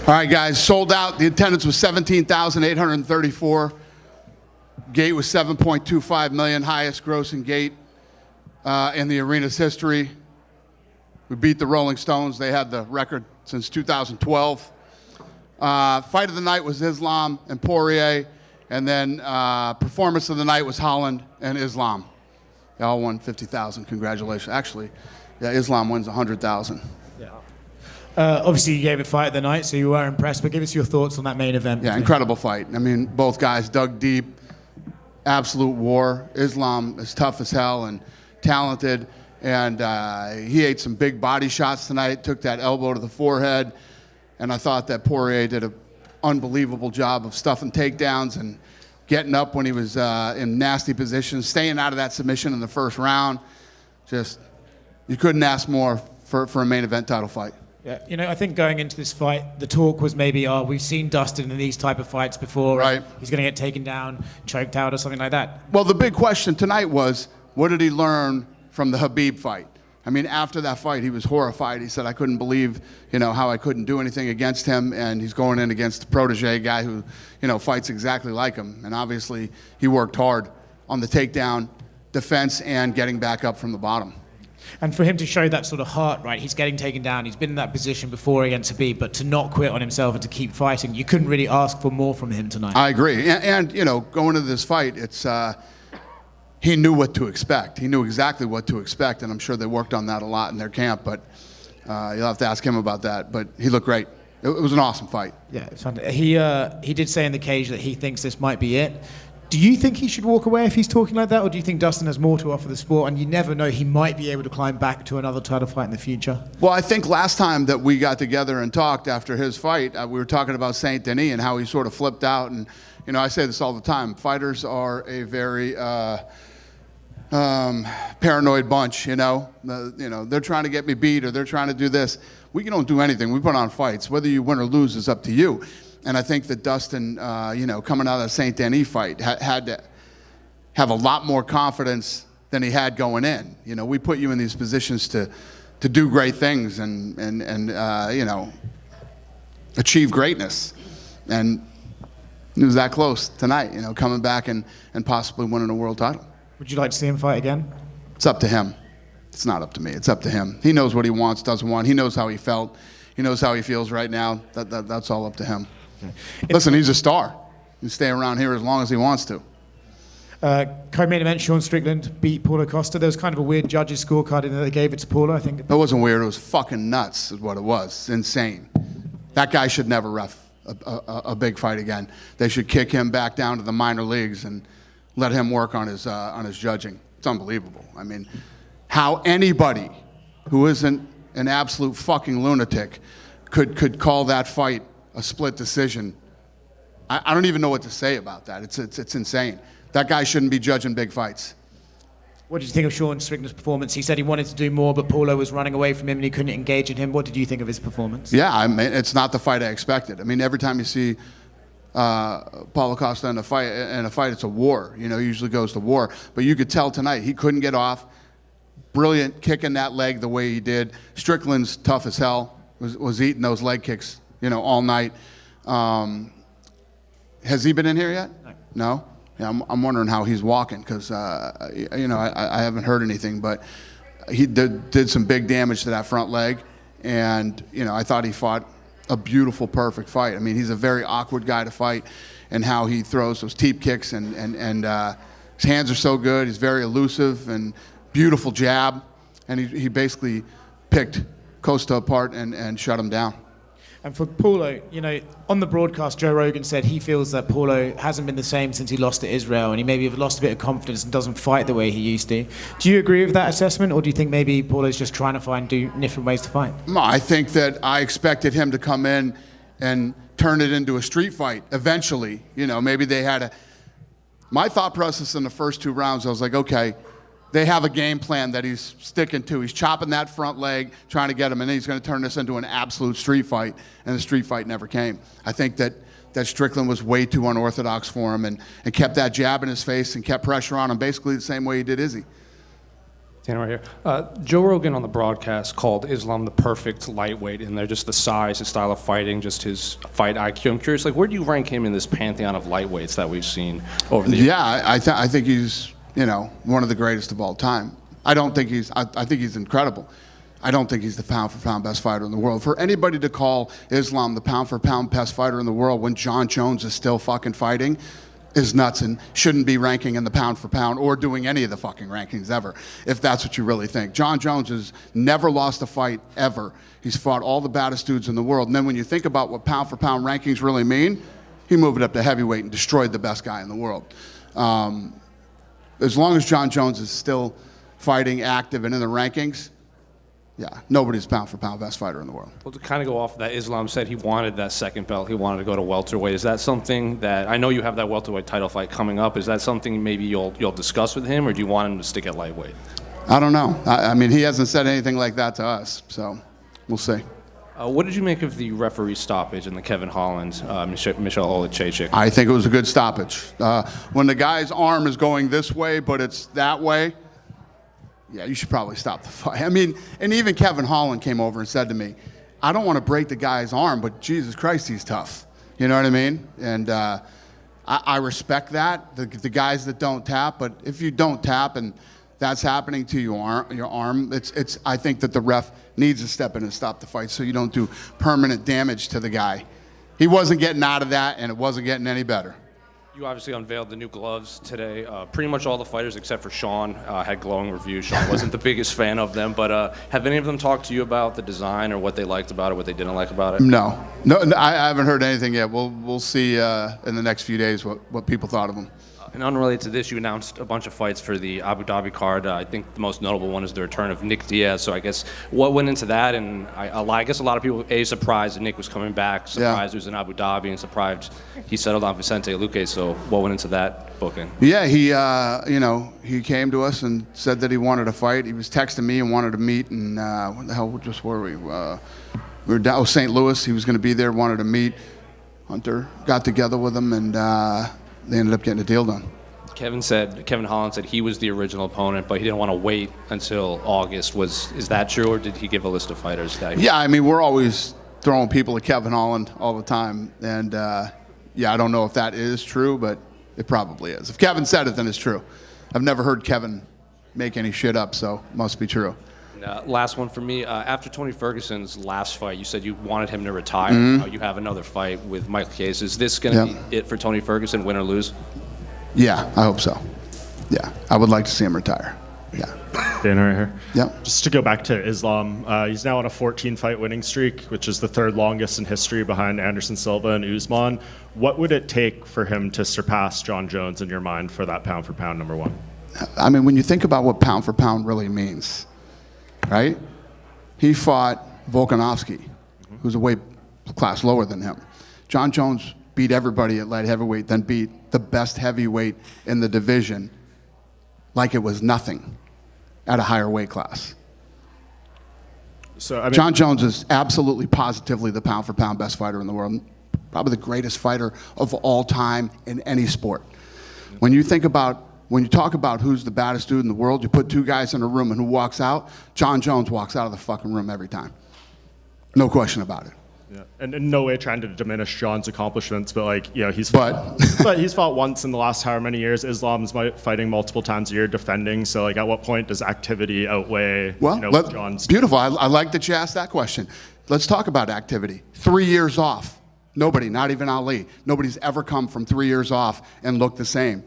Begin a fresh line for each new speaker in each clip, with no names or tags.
All right, guys, sold out. The attendance was 17,834. Gate was 7.25 million, highest grossing gate in the arena's history. We beat the Rolling Stones. They had the record since 2012. Fight of the night was Islam and Poirier, and then performance of the night was Holland and Islam. They all won 50,000. Congratulations. Actually, yeah, Islam wins 100,000.
Yeah. Obviously, you gave it fight of the night, so you were impressed. But give us your thoughts on that main event.
Yeah, incredible fight. I mean, both guys dug deep. Absolute war. Islam is tough as hell and talented, and he ate some big body shots tonight. Took that elbow to the forehead, and I thought that Poirier did an unbelievable job of stuffing takedowns and getting up when he was in nasty positions, staying out of that submission in the first round. Just, you couldn't ask more for a main event title fight.
Yeah, you know, I think going into this fight, the talk was maybe, we've seen Dustin in these type of fights before.
Right.
He's going to get taken down, choked out, or something like that.
Well, the big question tonight was, what did he learn from the Khabib fight? I mean, after that fight, he was horrified. He said, I couldn't believe, how I couldn't do anything against him, and he's going in against the protege guy who, fights exactly like him. And obviously, he worked hard on the takedown, defense, and getting back up from the bottom.
And for him to show that sort of heart, right, he's getting taken down, he's been in that position before against Khabib, but to not quit on himself and to keep fighting, you couldn't really ask for more from him tonight.
I agree. And going into this fight, it's he knew what to expect. He knew exactly what to expect, and I'm sure they worked on that a lot in their camp, but you'll have to ask him about that. But he looked great. It was an awesome fight.
Yeah, it's fun. He did say in the cage that he thinks this might be it. Do you think he should walk away if he's talking like that, or do you think Dustin has more to offer the sport, and you never know, he might be able to climb back to another title fight in the future?
Well, I think last time that we got together and talked after his fight, we were talking about Saint Denis and how he sort of flipped out. And, I say this all the time. Fighters are a very paranoid bunch, They're trying to get me beat, or they're trying to do this. We don't do anything. We put on fights. Whether you win or lose is up to you. And I think that Dustin, coming out of the Saint Denis fight, had to have a lot more confidence than he had going in. We put you in these positions to do great things and achieve greatness. And he was that close tonight, coming back and possibly winning a world title.
Would you like to see him fight again?
It's up to him. It's not up to me. It's up to him. He knows what he wants, doesn't want. He knows how he felt. He knows how he feels right now. That's all up to him. Listen, he's a star. He can stay around here as long as he wants to.
Co-main event, Sean Strickland beat Paulo Costa. There was kind of a weird judges' scorecard in there. They gave it to Paulo, I think.
It wasn't weird. It was fucking nuts is what it was. It's insane. That guy should never ref a big fight again. They should kick him back down to the minor leagues and let him work on his judging. It's unbelievable. I mean, how anybody who isn't an absolute fucking lunatic could call that fight a split decision. I don't even know what to say about that. It's insane. That guy shouldn't be judging big fights.
What did you think of Sean Strickland's performance? He said he wanted to do more, but Paulo was running away from him and he couldn't engage in him. What did you think of his performance?
Yeah, I mean, it's not the fight I expected. I mean, every time you see Paulo Costa in a fight, it's a war. He usually goes to war. But you could tell tonight he couldn't get off. Brilliant kicking that leg the way he did. Strickland's tough as hell. Was eating those leg kicks, all night. Has he been in here yet? No? Yeah, I'm wondering how he's walking because, I haven't heard anything, but he did some big damage to that front leg, and, I thought he fought a beautiful, perfect fight. I mean, he's a very awkward guy to fight, and how he throws those teep kicks, and his hands are so good. He's very elusive and beautiful jab, and he basically picked Costa apart and shut him down.
And for Paulo, on the broadcast, Joe Rogan said he feels that Paulo hasn't been the same since he lost to Israel, and he maybe have lost a bit of confidence and doesn't fight the way he used to. Do you agree with that assessment, or do you think maybe Paulo's just trying to find different ways to fight?
No, I think that I expected him to come in and turn it into a street fight eventually. Maybe they had my thought process in the first 2 rounds, I was like, okay, they have a game plan that he's sticking to. He's chopping that front leg, trying to get him, and then he's going to turn this into an absolute street fight, and the street fight never came. I think that Strickland was way too unorthodox for him and kept that jab in his face and kept pressure on him basically the same way he did Izzy.
Dan right here. Joe Rogan on the broadcast called Islam the perfect lightweight, and they're just the size, his style of fighting, just his fight IQ. I'm curious, like, where do you rank him in this pantheon of lightweights that we've seen over the years?
Yeah, I think he's, one of the greatest of all time. I think he's incredible. I don't think he's the pound-for-pound best fighter in the world. For anybody to call Islam the pound-for-pound best fighter in the world when John Jones is still fucking fighting is nuts and shouldn't be ranking in the pound-for-pound or doing any of the fucking rankings ever, if that's what you really think. John Jones has never lost a fight, ever. He's fought all the baddest dudes in the world. And then when you think about what pound-for-pound rankings really mean, he moved it up to heavyweight and destroyed the best guy in the world. As long as John Jones is still fighting, active, and in the rankings, yeah, nobody's pound-for-pound best fighter in the world.
Well, to kind of go off of that, Islam said he wanted that second belt. He wanted to go to welterweight. Is that something that, I know you have that welterweight title fight coming up, is that something maybe you'll discuss with him, or do you want him to stick at lightweight?
I don't know. I mean, he hasn't said anything like that to us, so we'll see.
What did you make of the referee stoppage in the Kevin Holland, Michelle Olechechik?
I think it was a good stoppage. When the guy's arm is going this way, but it's that way, yeah, you should probably stop the fight. I mean, and even Kevin Holland came over and said to me, I don't want to break the guy's arm, but Jesus Christ, he's tough. You know what I mean? And I respect that, the guys that don't tap, but if you don't tap and that's happening to your arm, I think that the ref needs to step in and stop the fight so you don't do permanent damage to the guy. He wasn't getting out of that, and it wasn't getting any better.
You obviously unveiled the new gloves today. Pretty much all the fighters except for Sean had glowing reviews. Sean wasn't the biggest fan of them, but have any of them talked to you about the design or what they liked about it, what they didn't like about it?
No, I haven't heard anything yet. We'll see in the next few days what people thought of them.
And unrelated to this, you announced a bunch of fights for the Abu Dhabi card. I think the most notable one is the return of Nick Diaz. So I guess what went into that? And I guess a lot of people, surprised that Nick was coming back, surprised he was in Abu Dhabi, and surprised he settled on Vicente Luque. So what went into that booking?
Yeah, he came to us and said that he wanted to fight. He was texting me and wanted to meet. And what the hell just were we? We were down St. Louis. He was going to be there, wanted to meet. Hunter got together with him, and they ended up getting a deal done.
Kevin Holland said he was the original opponent, but he didn't want to wait until August. Is that true, or did he give a list of fighters?
Yeah, I mean, we're always throwing people at Kevin Holland all the time, and yeah, I don't know if that is true, but it probably is. If Kevin said it, then it's true. I've never heard Kevin make any shit up, so it must be true.
Last one for me. After Tony Ferguson's last fight, you said you wanted him to retire. Now you have another fight with Makhachev. Is this going to be it for Tony Ferguson, win or lose?
Yeah, I hope so. Yeah, I would like to see him retire. Yeah.
Dan right here.
Yep.
Just to go back to Islam, he's now on a 14-fight winning streak, which is the third longest in history behind Anderson Silva and Usman. What would it take for him to surpass John Jones in your mind for that pound-for-pound number one?
I mean, when you think about what pound-for-pound really means, right? He fought Volkanovski, who's a weight class lower than him. John Jones beat everybody at light heavyweight, then beat the best heavyweight in the division like it was nothing at a higher weight class.
So I mean,
John Jones is absolutely positively the pound-for-pound best fighter in the world, probably the greatest fighter of all time in any sport. When you talk about who's the baddest dude in the world, you put two guys in a room and who walks out, John Jones walks out of the fucking room every time. No question about it.
yeah. And in no way trying to diminish John's accomplishments, but he's
But
but he's fought once in the last however many years. Islam's fighting multiple times a year, defending. So at what point does activity outweigh John's?
Beautiful. I like that you asked that question. Let's talk about activity. 3 years off. Nobody, not even Ali, nobody's ever come from 3 years off and looked the same.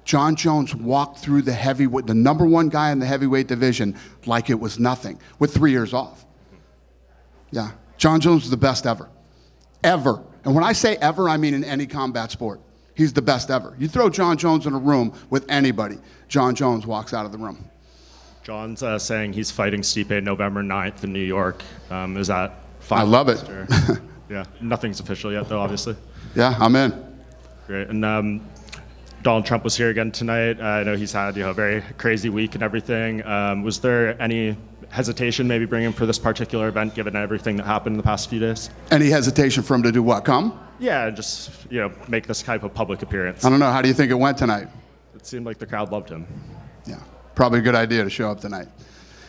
John Jones walked through the number one guy in the heavyweight division like it was nothing with 3 years off. Yeah, John Jones is the best ever. Ever. And when I say ever, I mean in any combat sport. He's the best ever. You throw John Jones in a room with anybody, John Jones walks out of the room.
John's saying he's fighting Stipe November 9th in New York. Is that fine?
I love it.
Yeah, nothing's official yet, though, obviously.
Yeah, I'm in.
Great. And Donald Trump was here again tonight. I know he's had a very crazy week and everything. Was there any hesitation maybe bringing him for this particular event, given everything that happened in the past few days?
Any hesitation for him to do what? Come?
Yeah, just make this type of public appearance.
I don't know. How do you think it went tonight?
It seemed like the crowd loved him.
Yeah. probably a good idea to show up tonight.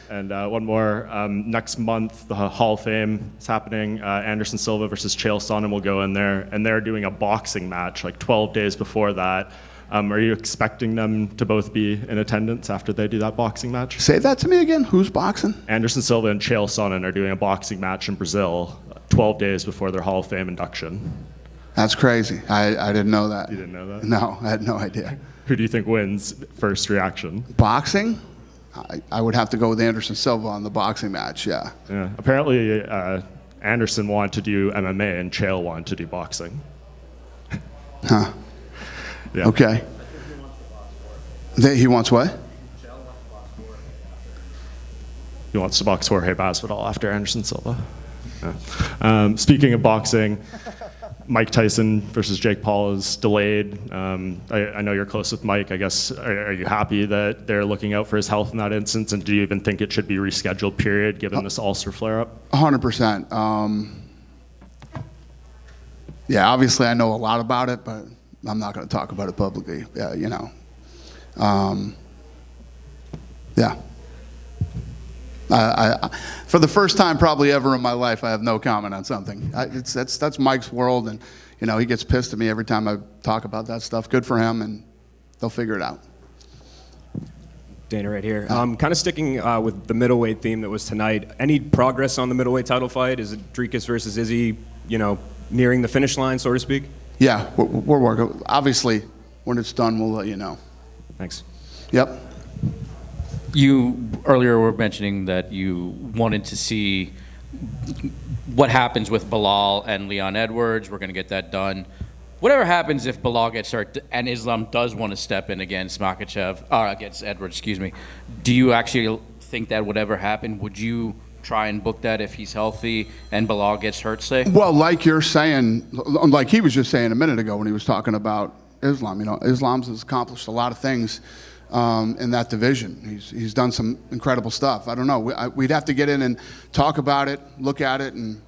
And one more. Next month, the Hall of Fame is happening. Anderson Silva versus Chael Sonnen will go in there, and they're doing a boxing match like 12 days before that. Are you expecting them to both be in attendance after they do that boxing match?
Say that to me again. Who's boxing?
Anderson Silva and Chael Sonnen are doing a boxing match in Brazil 12 days before their Hall of Fame induction.
That's crazy. I didn't know that.
You didn't know that?
No, I had no idea.
Who do you think wins first reaction?
Boxing? I would have to go with Anderson Silva on the boxing match, yeah.
Yeah. Apparently, Anderson wanted to do MMA and Chael wanted to do boxing.
Huh.
Yeah.
Okay. He wants what?
He wants to box Jorge Masvidal after Anderson Silva. Yeah. Speaking of boxing, Mike Tyson versus Jake Paul is delayed. I know you're close with Mike. I guess, are you happy that they're looking out for his health in that instance? And do you even think it should be rescheduled, period, given this ulcer flare-up?
100%. Yeah, obviously I know a lot about it, but I'm not going to talk about it publicly. Yeah, you know. Yeah. For the first time probably ever in my life, I have no comment on something. That's Mike's world, and you know he gets pissed at me every time I talk about that stuff. Good for him, and they'll figure it out.
Dana right here. Kind of sticking with the middleweight theme that was tonight. Any progress on the middleweight title fight? Is it Dricus versus Izzy, nearing the finish line, so to speak?
Yeah, we're working. Obviously, when it's done, we'll let you know.
Thanks.
Yep.
You earlier were mentioning that you wanted to see what happens with Bilal and Leon Edwards. We're going to get that done. Whatever happens if Bilal gets hurt and Islam does want to step in against Makhachev, against Edwards, excuse me, do you actually think that would ever happen? Would you try and book that if he's healthy and Bilal gets hurt, say?
Well, like you're saying, like he was just saying a minute ago when he was talking about Islam, Islam has accomplished a lot of things in that division. He's done some incredible stuff. I don't know. We'd have to get in and talk about it, look at it, and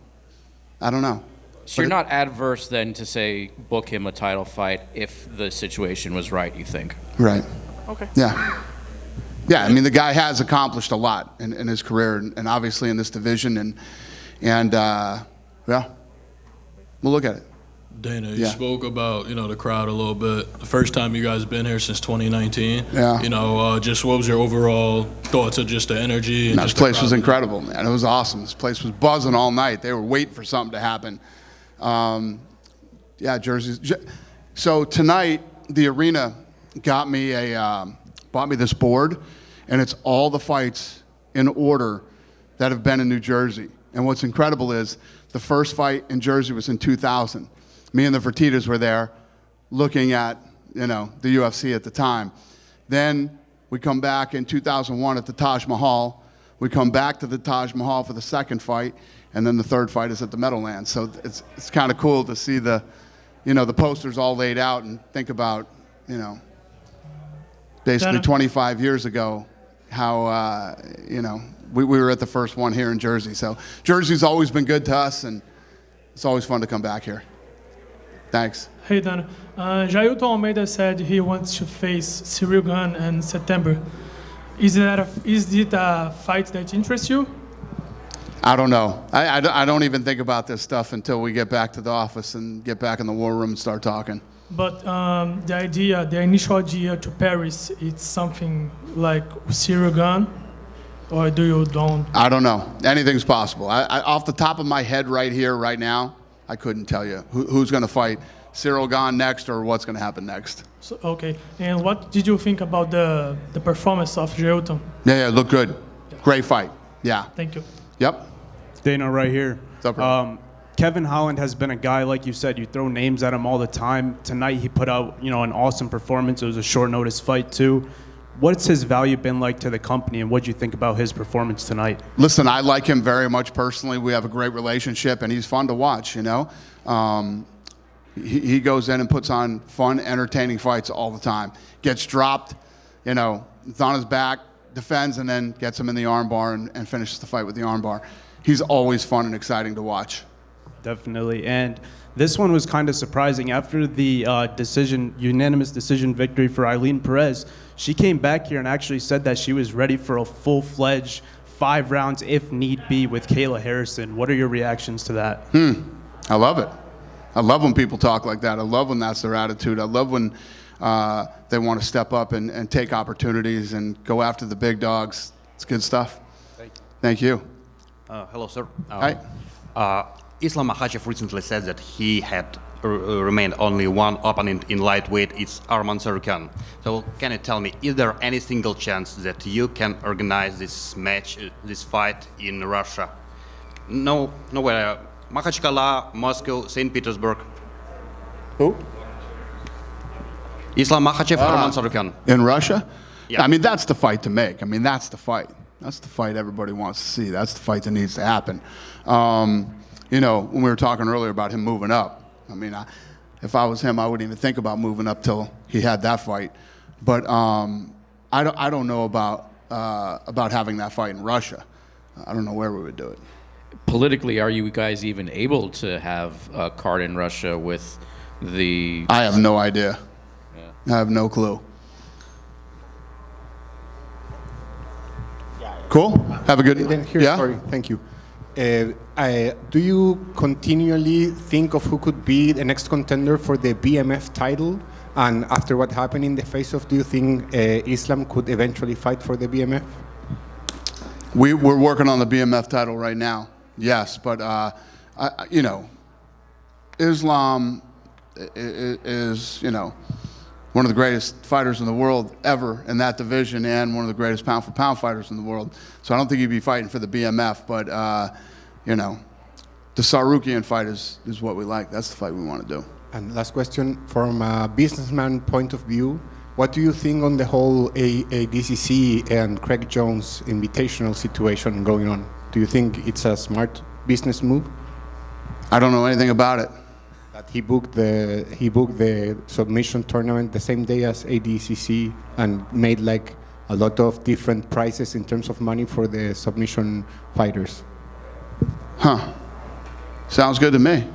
I don't know.
So you're not adverse then to say book him a title fight if the situation was right, you think?
Right.
Okay.
Yeah. Yeah, I mean, the guy has accomplished a lot in his career and obviously in this division. And yeah, we'll look at it.
Dana, you spoke about, the crowd a little bit. The first time you guys been here since 2019.
Yeah.
Just what was your overall thoughts of just the energy? And
this place was incredible, man. It was awesome. This place was buzzing all night. They were waiting for something to happen. Yeah, jerseys. So tonight, the arena bought me this board, and it's all the fights in order that have been in New Jersey. And what's incredible is the first fight in Jersey was in 2000. Me and the Fertittas were there looking at, the UFC at the time. Then we come back in 2001 at the Taj Mahal. We come back to the Taj Mahal for the second fight, and then the third fight is at the Meadowlands. So it's kind of cool to see the posters all laid out and think about, basically 25 years ago, how, we were at the first one here in Jersey. So Jersey's always been good to us, and it's always fun to come back here. Thanks.
Hey, Dana. Jailton Almeida said he wants to face Cyril Gane in September. Is it a fight that interests you?
I don't know. I don't even think about this stuff until we get back to the office and get back in the war room and start talking.
But the initial idea to Paris, it's something like Cyril Gane, or do you don't?
I don't know. Anything's possible. Off the top of my head right here, right now, I couldn't tell you who's going to fight Cyril Gane next or what's going to happen next.
So, okay. And what did you think about the performance of Jailton?
Yeah, looked good. Great fight. Yeah.
Thank you.
Yep.
Dana, right here.
What's up, bro?
Kevin Holland has been a guy, like you said, you throw names at him all the time. Tonight he put out, an awesome performance. It was a short notice fight too. What's his value been like to the company, and what do you think about his performance tonight?
Listen, I like him very much personally. We have a great relationship, and he's fun to watch, He goes in and puts on fun, entertaining fights all the time. Gets dropped, it's on his back, defends, and then gets him in the armbar and finishes the fight with the armbar. He's always fun and exciting to watch.
Definitely. And this one was kind of surprising. After the unanimous decision victory for Eileen Perez, she came back here and actually said that she was ready for a full-fledged 5 rounds, if need be, with Kayla Harrison. What are your reactions to that?
I love it. I love when people talk like that. I love when that's their attitude. I love when they want to step up and take opportunities and go after the big dogs. It's good stuff. Thank you.
Hello, sir.
Hi.
Islam Makhachev recently said that he had remained only one opponent in lightweight. It's Arman Tsarukyan. So can you tell me, is there any single chance that you can organize this match, this fight in Russia? No, nowhere. Makhachkala, Moscow, St. Petersburg.
Who?
Islam Makhachev, Arman Tsarukyan.
In Russia?
Yeah.
I mean, that's the fight to make. I mean, that's the fight. That's the fight everybody wants to see. That's the fight that needs to happen. You know, when we were talking earlier about him moving up, I mean, if I was him, I wouldn't even think about moving up till he had that fight. But I don't know about having that fight in Russia. I don't know where we would do it.
Politically, are you guys even able to have a card in Russia with the...
I have no idea. I have no clue. Cool. Have a good. Yeah.
Sorry, thank you. Do you continually think of who could be the next contender for the BMF title? And after what happened in the face-off, do you think Islam could eventually fight for the BMF?
We're working on the BMF title right now. Yes, but you know, Islam is one of the greatest fighters in the world ever in that division, and one of the greatest pound-for-pound fighters in the world. So I don't think he'd be fighting for the BMF, but you know, the Tsarukyan fight is what we like. That's the fight we want to do.
And last question, from a businessman point of view, what do you think on the whole ADCC and Craig Jones invitational situation going on? Do you think it's a smart business move?
I don't know anything about it.
That he booked the submission tournament the same day as ADCC and made like a lot of different prices in terms of money for the submission fighters.
Huh. Sounds good to me.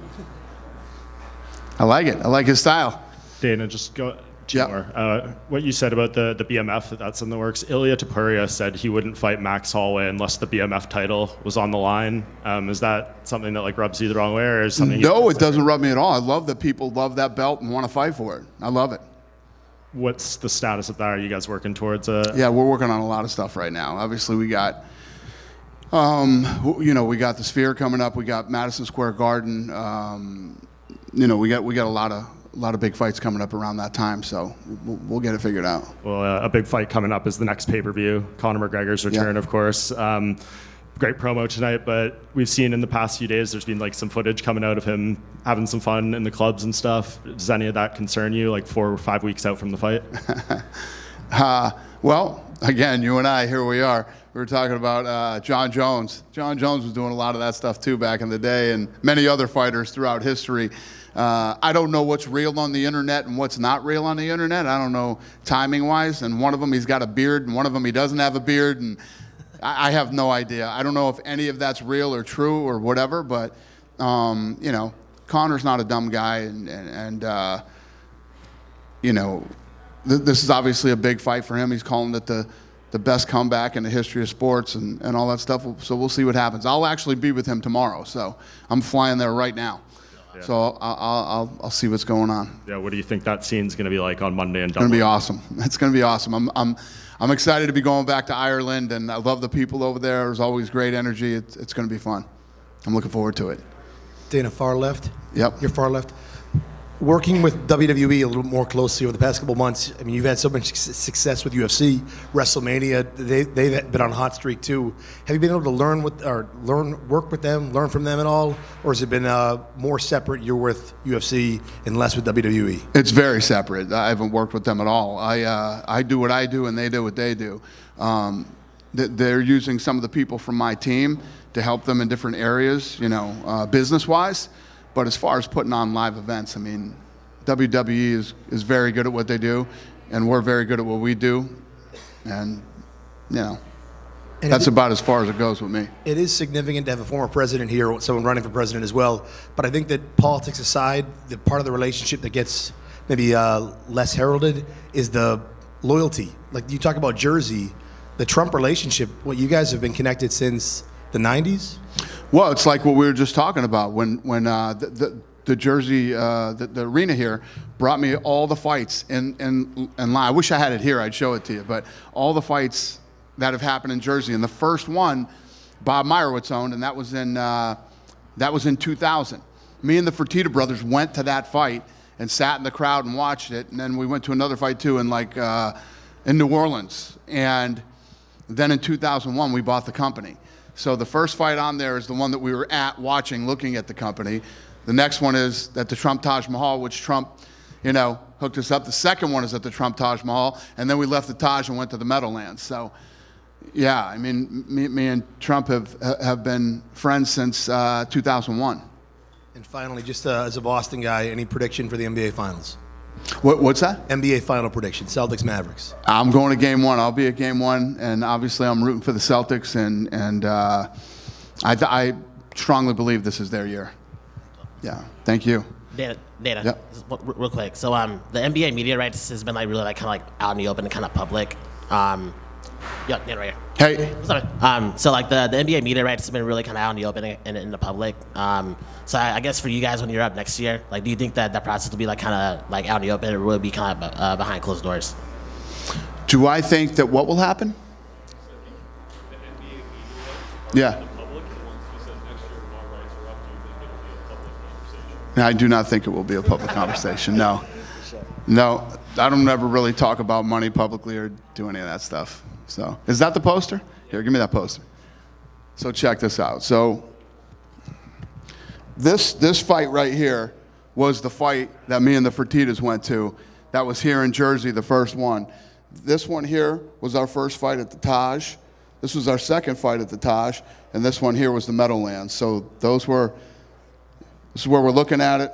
I like it. I like his style.
Dana, just go two
Yep.
more. What you said about the BMF, that's in the works. Ilya Topuria said he wouldn't fight Max Holloway unless the BMF title was on the line. Is that something that like rubs you the wrong way, or is something?
No, it doesn't rub me at all. I love that people love that belt and want to fight for it. I love it.
What's the status of that? Are you guys working towards it?
Yeah, we're working on a lot of stuff right now. Obviously, we got, we got the Sphere coming up. We got Madison Square Garden. We got a lot of big fights coming up around that time. So we'll get it figured out.
Well, a big fight coming up is the next pay-per-view, Conor McGregor's return, of course. Great promo tonight, but we've seen in the past few days there's been like some footage coming out of him having some fun in the clubs and stuff. Does any of that concern you, like 4 or 5 weeks out from the fight?
Well, again, you and I, here we are. We were talking about John Jones. John Jones was doing a lot of that stuff too back in the day, and many other fighters throughout history. I don't know what's real on the internet and what's not real on the internet. I don't know timing-wise, and one of them he's got a beard, and one of them he doesn't have a beard, and I have no idea. I don't know if any of that's real or true or whatever, but Conor's not a dumb guy, and this is obviously a big fight for him. He's calling it the best comeback in the history of sports and all that stuff. So we'll see what happens. I'll actually be with him tomorrow, so I'm flying there right now. Yeah. So I'll see what's going on.
Yeah, what do you think that scene's going to be like on Monday in Dublin?
It's going to be awesome. It's going to be awesome. I'm excited to be going back to Ireland, and I love the people over there. There's always great energy. It's going to be fun. I'm looking forward to it.
Dana, far left.
Yep.
You're far left. Working with WWE a little more closely over the past couple months, I mean, you've had so much success with UFC, WrestleMania. They've been on a hot streak too. Have you been able to work with them, learn from them at all, or has it been more separate? You're with UFC and less with WWE.
It's very separate. I haven't worked with them at all. I do what I do, and they do what they do. They're using some of the people from my team to help them in different areas, business-wise. But as far as putting on live events, I mean, WWE is very good at what they do, and we're very good at what we do, and.
And And
That's about as far as it goes with me.
It is significant to have a former president here, or someone running for president as well. But I think that politics aside, the part of the relationship that gets maybe less heralded is the loyalty. Like you talk about Jersey, the Trump relationship. What you guys have been connected since the '90s.
Well, it's like what we were just talking about when the Jersey, the arena here brought me all the fights in line. I wish I had it here. I'd show it to you. But all the fights that have happened in Jersey, and the first one, Bob Meyerowitz owned, and that was in 2000. Me and the Fertitta brothers went to that fight and sat in the crowd and watched it, and then we went to another fight too in New Orleans, and then in 2001 we bought the company. So the first fight on there is the one that we were at watching, looking at the company. The next one is at the Trump Taj Mahal, which Trump, hooked us up. The second one is at the Trump Taj Mahal, and then we left the Taj and went to the Meadowlands. So, yeah, I mean, me and Trump have been friends since 2001.
And finally, just as a Boston guy, any prediction for the NBA Finals?
What's that?
NBA Final prediction, Celtics Mavericks.
I'm going to Game 1. I'll be at Game 1, and obviously I'm rooting for the Celtics, and I strongly believe this is their year. Yeah, thank you.
Dana,
Yep.
real quick. So the NBA media rights has been really kind of out in the open and kind of public. Yeah, Dana right here.
Hey.
Sorry. So the NBA media rights have been really kind of out in the open and in the public. So I guess for you guys when you're up next year, do you think that process will be kind of out in the open, or will it be kind of behind closed doors?
Do I think that what will happen? Yeah. I do not think it will be a public conversation. No, I don't ever really talk about money publicly or do any of that stuff. So, is that the poster? Here, give me that poster. So check this out. So this fight right here was the fight that me and the Fertittas went to. That was here in Jersey, the first one. This one here was our first fight at the Taj. This was our second fight at the Taj, and this one here was the Meadowlands. So this is where we're looking at it,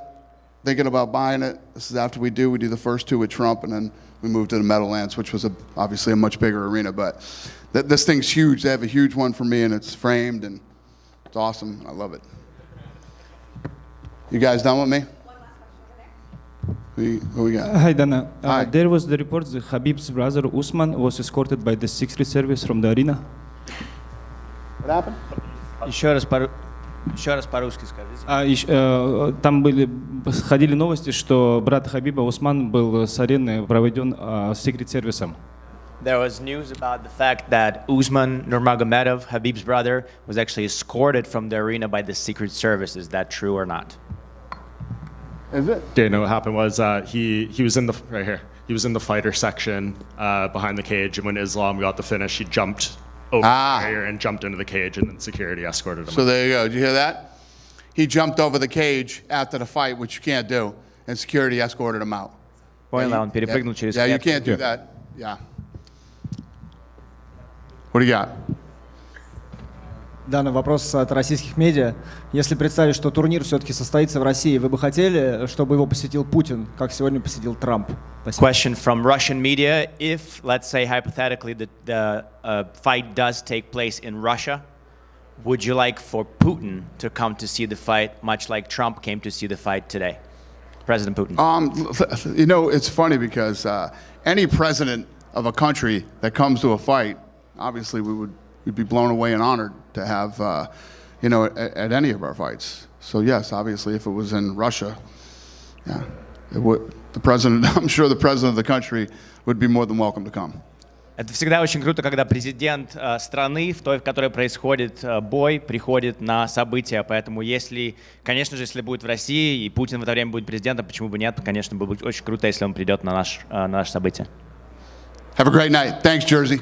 thinking about buying it. This is after we do the first two with Trump, and then we moved to the Meadowlands, which was obviously a much bigger arena. But this thing's huge. They have a huge one for me, and it's framed, and it's awesome. I love it. You guys done with me? Who we got?
Hi, Dana.
Hi.
There was the report that Habib's brother Usman was escorted by the Secret Service from the arena.
What happened?
Еще раз по-русски скажите.
Там ходили новости, что брат Хабиба Усман был с арены проведен Secret Service.
There was news about the fact that Usman Nurmagomedov, Habib's brother, was actually escorted from the arena by the Secret Service. Is that true or not?
Is it?
Dana, what happened was he was in the right here. He was in the fighter section behind the cage, and when Islam got the finish, he jumped over the barrier and jumped into the cage, and then security escorted him.
So there you go. Did you hear that? He jumped over the cage after the fight, which you can't do, and security escorted him out.
Понял, он перепрыгнул через
Yeah, you
клетку.
can't do that. Yeah. What do you got?
Данный вопрос от российских медиа. Если представить, что турнир все-таки состоится в России, вы бы хотели, чтобы его посетил Путин, как сегодня посетил Трамп? Спасибо.
Question from Russian media: if, let's say, hypothetically, the fight does take place in Russia, would you like for Putin to come to see the fight, much like Trump came to see the fight today? President Putin.
It's funny because any president of a country that comes to a fight, obviously we'd be blown away and honored to have, at any of our fights. So yes, obviously, if it was in Russia, yeah, it would. I'm sure the president of the country would be more than welcome to come.
Это всегда очень круто, когда президент страны, в которой происходит бой, приходит на события. Поэтому, конечно же, если будет в России и Путин в это время будет президентом, почему бы нет? Конечно, было бы очень круто, если он придет на наше событие.
Have a great night. Thanks, Jersey.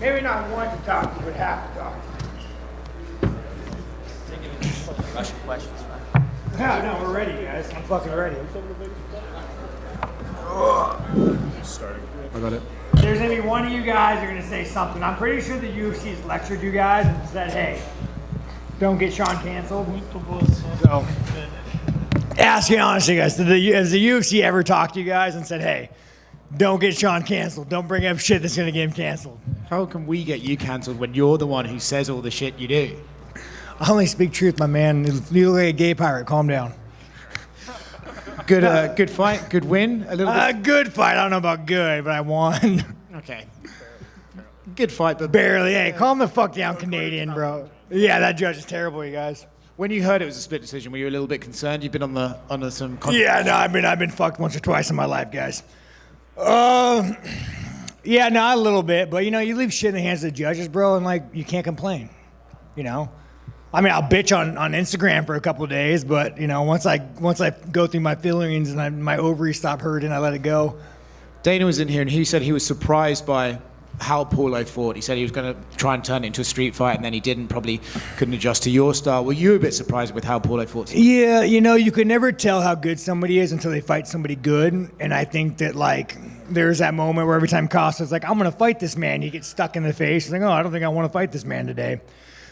Maybe not want to talk to you, but have to talk to
Russian questions.
you. No, we're ready, guys. I'm fucking ready.
I got it.
There's gonna be one of you guys who are gonna say something. I'm pretty sure the UFC has lectured you guys and said, hey, don't get Sean canceled. So, ask you honestly, guys, has the UFC ever talked to you guys and said, hey, don't get Sean canceled. Don't bring up shit that's gonna get him canceled.
How can we get you cancelled when you're the one who says all the shit you do?
I only speak truth, my man. You look like a gay pirate. Calm down.
Good fight, good win. A little bit.
Good fight. I don't know about good, but I won.
Okay. Good fight, but
Barely. Hey, calm the fuck down, Canadian, bro. Yeah, that judge is terrible, you guys.
When you heard it was a split decision, were you a little bit concerned? You've been on some.
Yeah, no, I've been fucked once or twice in my life, guys. Yeah, no, a little bit, but you know, you leave shit in the hands of the judges, bro, and like you can't complain. You know, I mean, I'll bitch on Instagram for a couple of days, but you know, once I go through my feelings and my ovaries stop hurting, I let it go.
Dana was in here and he said he was surprised by how Paulo fought. He said he was going to try and turn it into a street fight, and then he didn't. Probably couldn't adjust to your style. Were you a bit surprised with how Paulo fought?
Yeah, you know, you could never tell how good somebody is until they fight somebody good. And I think that, like, there's that moment where every time Costa's like, I'm going to fight this man, you get stuck in the face. He's like, oh, I don't think I want to fight this man today.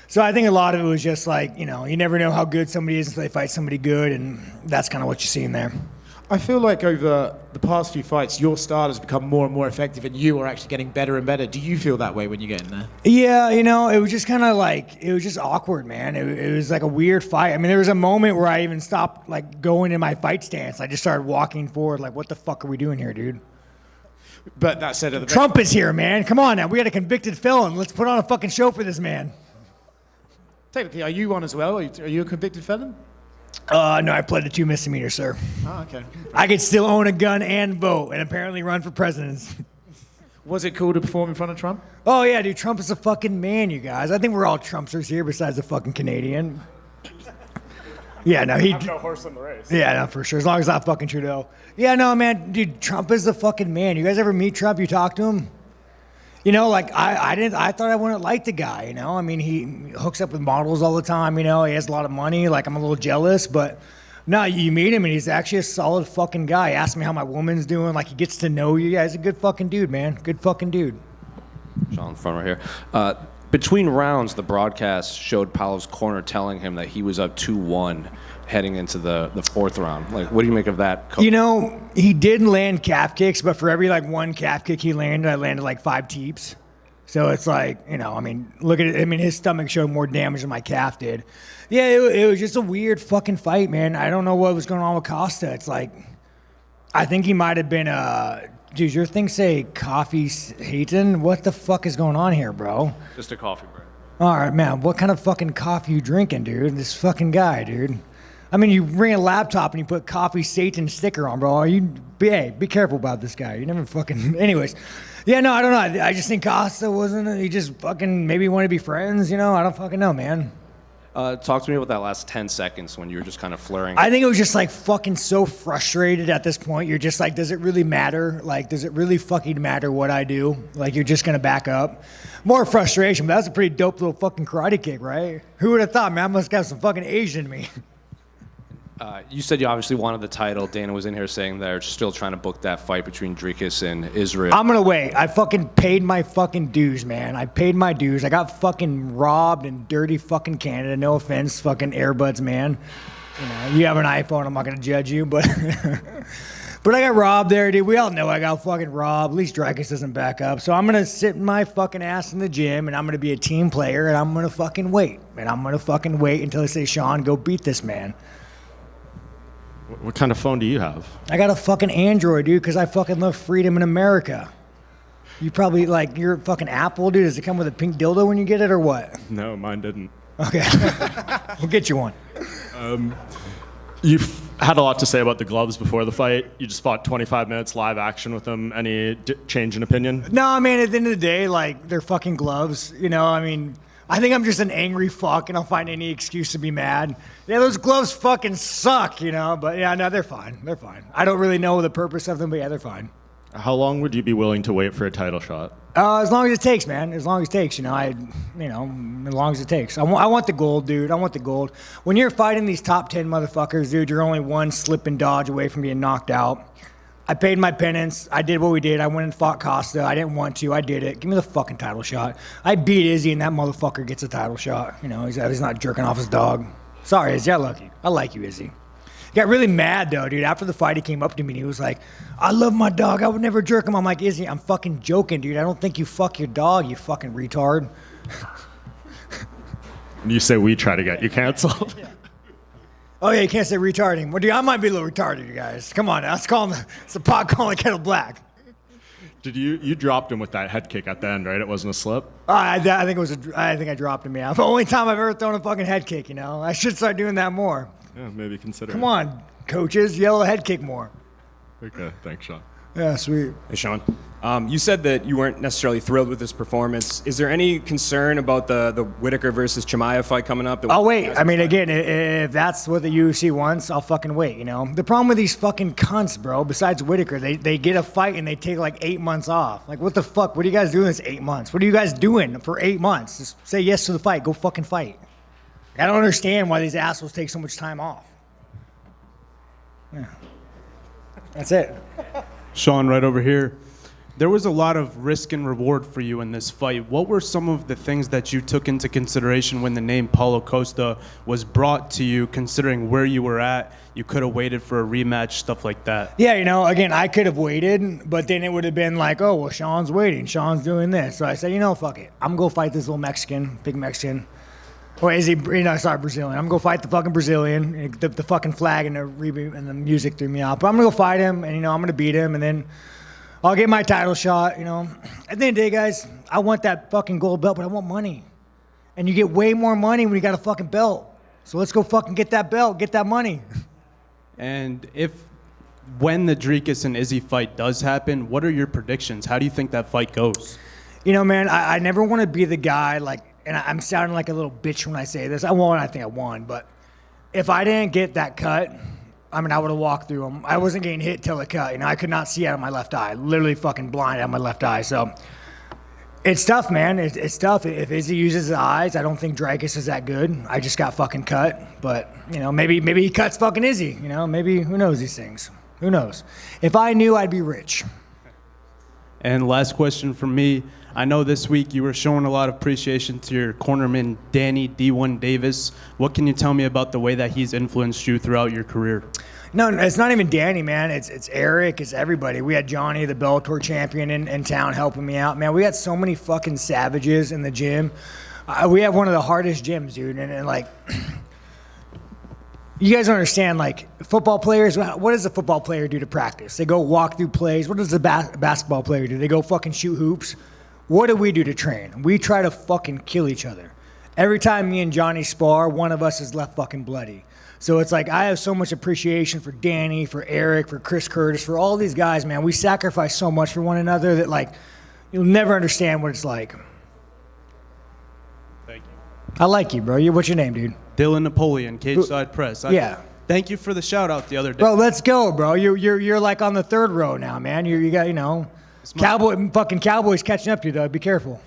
So I think a lot of it was just like, you know, you never know how good somebody is until they fight somebody good. And that's kind of what you see in there.
I feel like over the past few fights, your style has become more and more effective, and you are actually getting better and better. Do you feel that way when you get in there?
Yeah, you know, it was just kind of like, it was just awkward, man. It was like a weird fight. I mean, there was a moment where I even stopped, like, going in my fight stance. I just started walking forward, like, what the fuck are we doing here, dude?
But that said,
Trump is here, man. Come on now. We got a convicted felon. Let's put on a fucking show for this man.
Technically, are you one as well? Are you a convicted felon?
No, I pled to 2 misdemeanors, sir.
Oh, okay.
I could still own a gun and vote, and apparently run for president.
Was it cool to perform in front of Trump?
Oh, yeah, dude. Trump is a fucking man, you guys. I think we're all Trumpsters here besides the fucking Canadian. Yeah, no, he...
have no horse in the race.
Yeah, no, for sure. As long as it's not fucking Trudeau. Yeah, no, man, dude, Trump is the fucking man. You guys ever meet Trump? You talk to him? You know, like, I thought I wouldn't like the guy, you know? I mean, he hooks up with models all the time, you know? He has a lot of money. Like, I'm a little jealous, but no, you meet him and he's actually a solid fucking guy. He asks me how my woman's doing. Like, he gets to know you. Yeah, he's a good fucking dude, man. Good fucking dude.
Sean, front right here. Between rounds, the broadcast showed Paulo's corner telling him that he was up 2-1 heading into the fourth round. Like, what do you make of that?
You know, he did land calf kicks, but for every, like, one calf kick he landed, I landed, like, 5 teeps. So it's like, you know, I mean, look at it. I mean, his stomach showed more damage than my calf did. Yeah, it was just a weird fucking fight, man. I don't know what was going on with Costa. It's like, I think he might have been, dude, your thing say coffee hating? What the fuck is going on here, bro?
Just a coffee break.
All right, man. What kind of fucking coffee you drinking, dude? This fucking guy, dude. I mean, you bring a laptop and you put coffee Satan sticker on, bro. Hey, be careful about this guy. You never fucking... Anyways. Yeah, no, I don't know. I just think Costa wasn't... He just fucking maybe wanted to be friends, you know? I don't fucking know, man.
Talk to me about that last 10 seconds when you were just kind of flaring.
I think it was just like fucking so frustrated at this point. You're just like, does it really matter? Like, does it really fucking matter what I do? Like, you're just going to back up. More frustration, but that's a pretty dope little fucking karate kick, right? Who would have thought, man? I must have some fucking Asian in me.
You said you obviously wanted the title. Dana was in here saying they're still trying to book that fight between Dricus and Israel.
I'm going to wait. I fucking paid my fucking dues, man. I paid my dues. I got fucking robbed in dirty fucking Canada. No offense, fucking Airbuds, man. You know, you have an iPhone. I'm not going to judge you, but... But I got robbed there, dude. We all know I got fucking robbed. At least Dricus doesn't back up. So I'm going to sit my fucking ass in the gym, and I'm going to be a team player, and I'm going to fucking wait. And I'm going to fucking wait until they say, Sean, go beat this man.
What kind of phone do you have?
I got a fucking Android, dude, because I fucking love freedom in America. You probably, like, you're fucking Apple, dude. Does it come with a pink dildo when you get it, or what?
No, mine didn't.
Okay. We'll get you one.
You've had a lot to say about the gloves before the fight. You just fought 25 minutes live action with them. Any change in opinion?
No, man, at the end of the day, like, they're fucking gloves. You know, I mean, I think I'm just an angry fuck, and I'll find any excuse to be mad. Yeah, those gloves fucking suck, you know? But, yeah, no, they're fine. They're fine. I don't really know the purpose of them, but, yeah, they're fine.
How long would you be willing to wait for a title shot?
As long as it takes, man. As long as it takes, as long as it takes. I want the gold, dude. I want the gold. When you're fighting these top 10 motherfuckers, dude, you're only one slip and dodge away from being knocked out. I paid my penance. I did what we did. I went and fought Costa. I didn't want to. I did it. Give me the fucking title shot. I beat Izzy, and that motherfucker gets a title shot. He's not jerking off his dog. Sorry, Izzy. I love you. I like you, Izzy. He got really mad, though, dude. After the fight, he came up to me, and he was like, I love my dog. I would never jerk him. I'm like, Izzy, I'm fucking joking, dude. I don't think you fuck your dog, you fucking retard.
You say we try to get you canceled.
Oh, yeah, you can't say retard anymore. Dude, I might be a little retarded, you guys. Come on now. Let's call him. It's a pot calling kettle black.
Did you dropped him with that head kick at the end, right? It wasn't a slip?
I think I dropped him, yeah. The only time I've ever thrown a fucking head kick, I should start doing that more.
Yeah, maybe consider
Come
it.
on, coaches. Yell a head kick more.
Okay, thanks, Sean.
Yeah, sweet.
Hey, Sean. You said that you weren't necessarily thrilled with this performance. Is there any concern about the Whitaker versus Chimaev fight coming up?
I'll wait. I mean, again, if that's what the UFC wants, I'll fucking wait, The problem with these fucking cunts, bro, besides Whitaker, they get a fight and they take like 8 months off. Like, what the fuck? What are you guys doing this 8 months? What are you guys doing for 8 months? Just say yes to the fight. Go fucking fight. I don't understand why these assholes take so much time off. Yeah. That's it.
Sean, right over here. There was a lot of risk and reward for you in this fight. What were some of the things that you took into consideration when the name Paulo Costa was brought to you, considering where you were at? You could have waited for a rematch, stuff like that.
Yeah, again, I could have waited, but then it would have been like, oh, well, Sean's waiting. Sean's doing this. So I said, fuck it. I'm going to go fight this little Mexican, big Mexican. Or is he, sorry, Brazilian. I'm going to go fight the fucking Brazilian. The fucking flag and the music threw me off. But I'm going to go fight him, and, I'm going to beat him, and then I'll get my title shot, At the end of the day, guys, I want that fucking gold belt, but I want money. And you get way more money when you got a fucking belt. So let's go fucking get that belt, get that money.
And when the Dricus and Izzy fight does happen, what are your predictions? How do you think that fight goes?
Man, I never want to be the guy, and I'm sounding like a little bitch when I say this. I think I won, but if I didn't get that cut, I would have walked through them. I wasn't getting hit till the cut. I could not see out of my left eye. Literally fucking blind out of my left eye. So it's tough, man. It's tough. If Izzy uses his eyes, I don't think Dricus is that good. I just got fucking cut. But, maybe he cuts fucking Izzy. Maybe, who knows these things? Who knows? If I knew, I'd be rich.
And last question from me. I know this week you were showing a lot of appreciation to your cornerman, Danny D1 Davis. What can you tell me about the way that he's influenced you throughout your career?
No, it's not even Danny, man. It's Eric. It's everybody. We had Johnny, the Bellator champion, in town helping me out. Man, we had so many fucking savages in the gym. We have one of the hardest gyms, dude. And you guys don't understand, football players, what does a football player do to practice? They go walk through plays. What does a basketball player do? They go fucking shoot hoops. What do we do to train? We try to fucking kill each other. Every time me and Johnny spar, one of us is left fucking bloody. So it's like I have so much appreciation for Danny, for Eric, for Chris Curtis, for all these guys, man. We sacrifice so much for one another that, you'll never understand what it's like.
Thank you.
I like you, bro. What's your name, dude?
Dylan Napoleon, Cage Side Press.
Yeah.
Thank you for the shout out the other day.
Bro, let's go, bro. You're on the third row now, man. You got, fucking Cowboy's catching up to you, though. Be careful.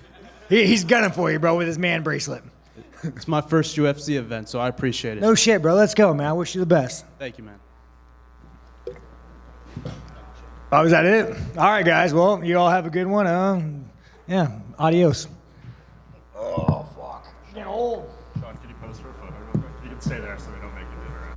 He's gunning for you, bro, with his man bracelet.
It's my first UFC event, so I appreciate it.
No shit, bro. Let's go, man. I wish you the best.
Thank you, man.
Oh, is that it? All right, guys. Well, you all have a good one. Yeah. Adios. Oh, fuck. Getting old.
Sean, can you pose for a photo real quick? You can stay there so we don't make you do it around.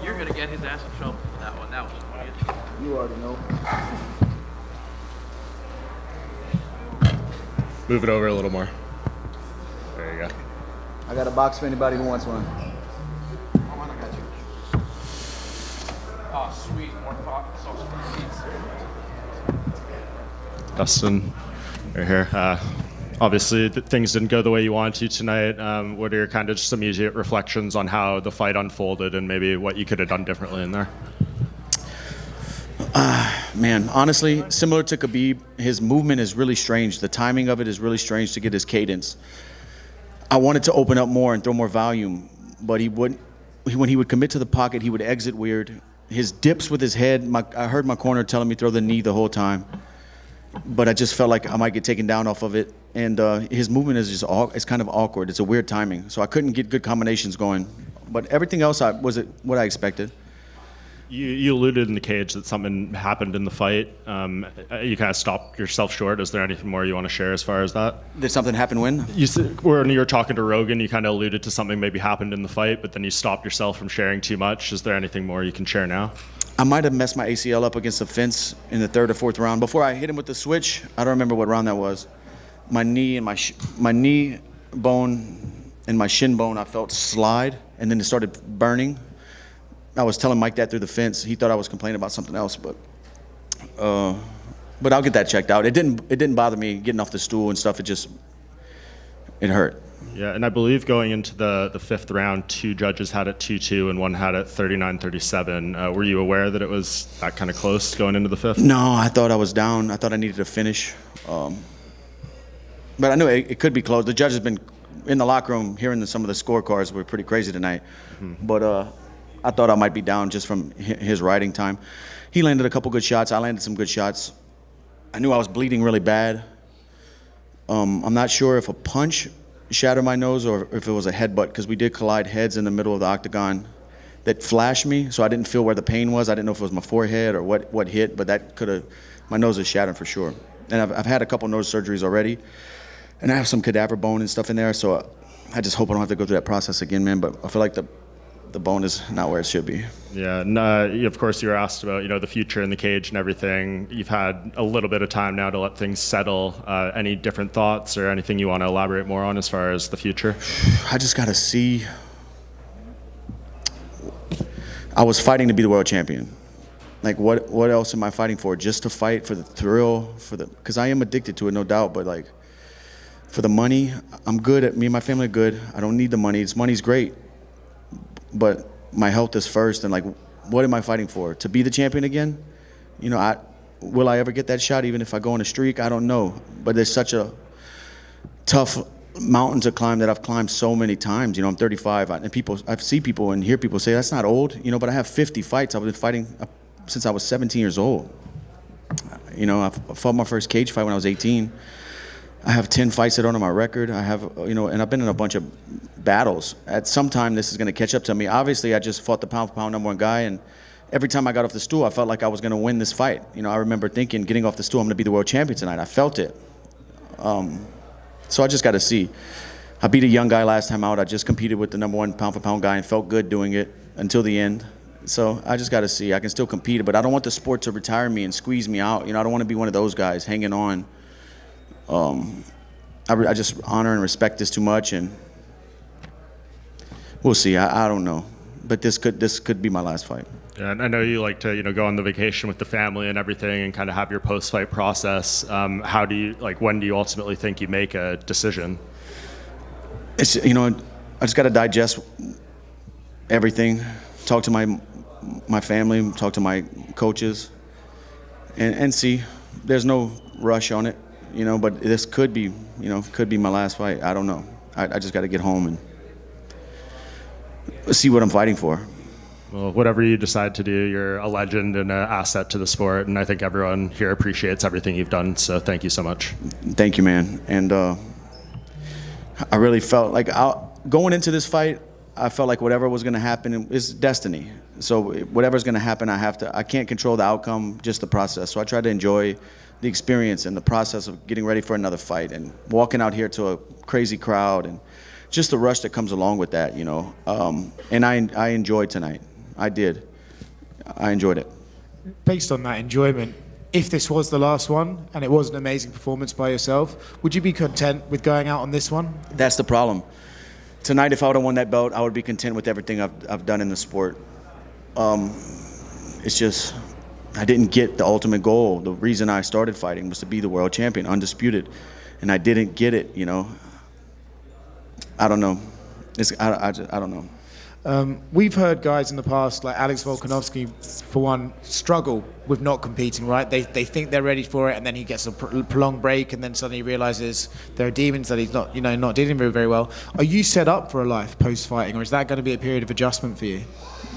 You're going to get his ass in trouble for that one. That was funny.
You already know.
Move it over a little more. There you go.
I got a box for anybody who wants one.
Oh, sweet. More sauce for seats.
Dustin, right here. Obviously, things didn't go the way you wanted to tonight. What are your kind of just immediate reflections on how the fight unfolded and maybe what you could have done differently in there?
Man, honestly, similar to Khabib, his movement is really strange. The timing of it is really strange to get his cadence. I wanted to open up more and throw more volume, but he wouldn't. When he would commit to the pocket, he would exit weird. His dips with his head, I heard my corner telling me throw the knee the whole time, but I just felt like I might get taken down off of it. And his movement is just it's kind of awkward. It's a weird timing, so I couldn't get good combinations going. But everything else was what I expected.
You alluded in the cage that something happened in the fight. You kind of stopped yourself short. Is there anything more you want to share as far as that?
Did something happen when?
When you were talking to Rogan, you kind of alluded to something maybe happened in the fight, but then you stopped yourself from sharing too much. Is there anything more you can share now?
I might have messed my ACL up against the fence in the third or fourth round. Before I hit him with the switch, I don't remember what round that was. My knee and my knee bone and my shin bone, I felt slide, and then it started burning. I was telling Mike that through the fence. He thought I was complaining about something else, but I'll get that checked out. It didn't bother me getting off the stool and stuff. It hurt.
Yeah, and I believe going into the fifth round, 2 judges had it 2-2 and one had it 39-37. Were you aware that it was that kind of close going into the fifth?
No, I thought I was down. I thought I needed to finish. But I knew it could be close. The judge has been in the locker room hearing some of the scorecards were pretty crazy tonight. Mm-hmm. But I thought I might be down just from his riding time. He landed a couple good shots. I landed some good shots. I knew I was bleeding really bad. I'm not sure if a punch shattered my nose or if it was a headbutt, because we did collide heads in the middle of the octagon that flashed me, so I didn't feel where the pain was. I didn't know if it was my forehead or what hit, but that could have, my nose is shattered for sure. And I've had a couple nose surgeries already, and I have some cadaver bone and stuff in there, so I just hope I don't have to go through that process again, man, but I feel like the bone is not where it should be.
Yeah, and of course you were asked about the future in the cage and everything. You've had a little bit of time now to let things settle. Any different thoughts or anything you want to elaborate more on as far as the future?
I just got to see. I was fighting to be the world champion. Like what else am I fighting for? Just to fight for the thrill, because I am addicted to it, no doubt, but like for the money, I'm good. Me and my family are good. I don't need the money. Money's great. But my health is first, and like, what am I fighting for? To be the champion again? Will I ever get that shot? Even if I go on a streak, I don't know. But there's such a tough mountain to climb that I've climbed so many times. I'm 35, and I see people and hear people say that's not old. But I have 50 fights. I've been fighting since I was 17 years old. I fought my first cage fight when I was 18. I have 10 fights that are on my record. I have, and I've been in a bunch of battles. At some time, this is going to catch up to me. Obviously, I just fought the pound-for-pound #1 guy, and every time I got off the stool, I felt like I was going to win this fight. I remember thinking, getting off the stool, I'm going to be the world champion tonight. I felt it. So I just got to see. I beat a young guy last time out. I just competed with the #1 pound-for-pound guy and felt good doing it until the end. So I just got to see. I can still compete, but I don't want the sport to retire me and squeeze me out. I don't want to be one of those guys hanging on. I just honor and respect this too much, and we'll see. I don't know, but this could be my last fight.
Yeah, and I know you like to go on the vacation with the family and everything, and kind of have your post-fight process. When do you ultimately think you make a decision?
It's I just got to digest everything, talk to my family, talk to my coaches, and see. There's no rush on it. But this could be my last fight. I don't know. I just got to get home and see what I'm fighting for.
Well, whatever you decide to do, you're a legend and an asset to the sport, and I think everyone here appreciates everything you've done, so thank you so much.
Thank you, man. And I really felt like going into this fight, I felt like whatever was going to happen is destiny. So whatever's going to happen, I can't control the outcome, just the process. So I try to enjoy the experience and the process of getting ready for another fight and walking out here to a crazy crowd and just the rush that comes along with that, you know. And I enjoyed tonight. I did. I enjoyed it.
Based on that enjoyment, if this was the last one and it was an amazing performance by yourself, would you be content with going out on this one?
That's the problem. Tonight, if I would have won that belt, I would be content with everything I've done in the sport. It's just, I didn't get the ultimate goal. The reason I started fighting was to be the world champion, undisputed. And I didn't get it, you know. I don't know. I don't know.
We've heard guys in the past, like Alex Volkanovski, for one, struggle with not competing, right? They think they're ready for it, and then he gets a prolonged break, and then suddenly realizes there are demons that he's not, not dealing with very well. Are you set up for a life post-fighting, or is that going to be a period of adjustment for you?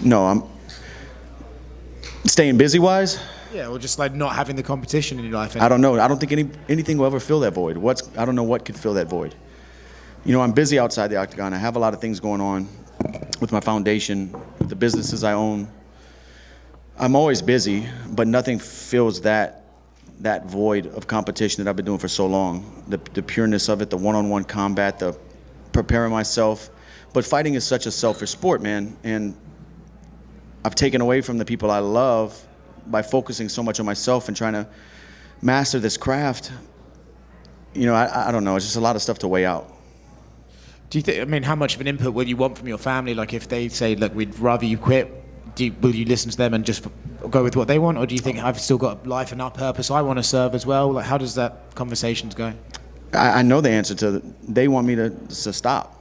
No, I'm staying busy-wise.
Yeah, or just like not having the competition in your life anymore.
I don't know. I don't think anything will ever fill that void. I don't know what could fill that void. You know, I'm busy outside the octagon. I have a lot of things going on with my foundation, with the businesses I own. I'm always busy, but nothing fills that void of competition that I've been doing for so long. The pureness of it, the one-on-one combat, the preparing myself. But fighting is such a selfish sport, man. And I've taken away from the people I love by focusing so much on myself and trying to master this craft. You know, I don't know. It's just a lot of stuff to weigh out.
Do you think, I mean, how much of an input will you want from your family? Like if they say, look, we'd rather you quit, will you listen to them and just go with what they want? Or do you think, I've still got life and purpose, I want to serve as well? Like, how does that conversations go?
I know the answer to they want me to stop.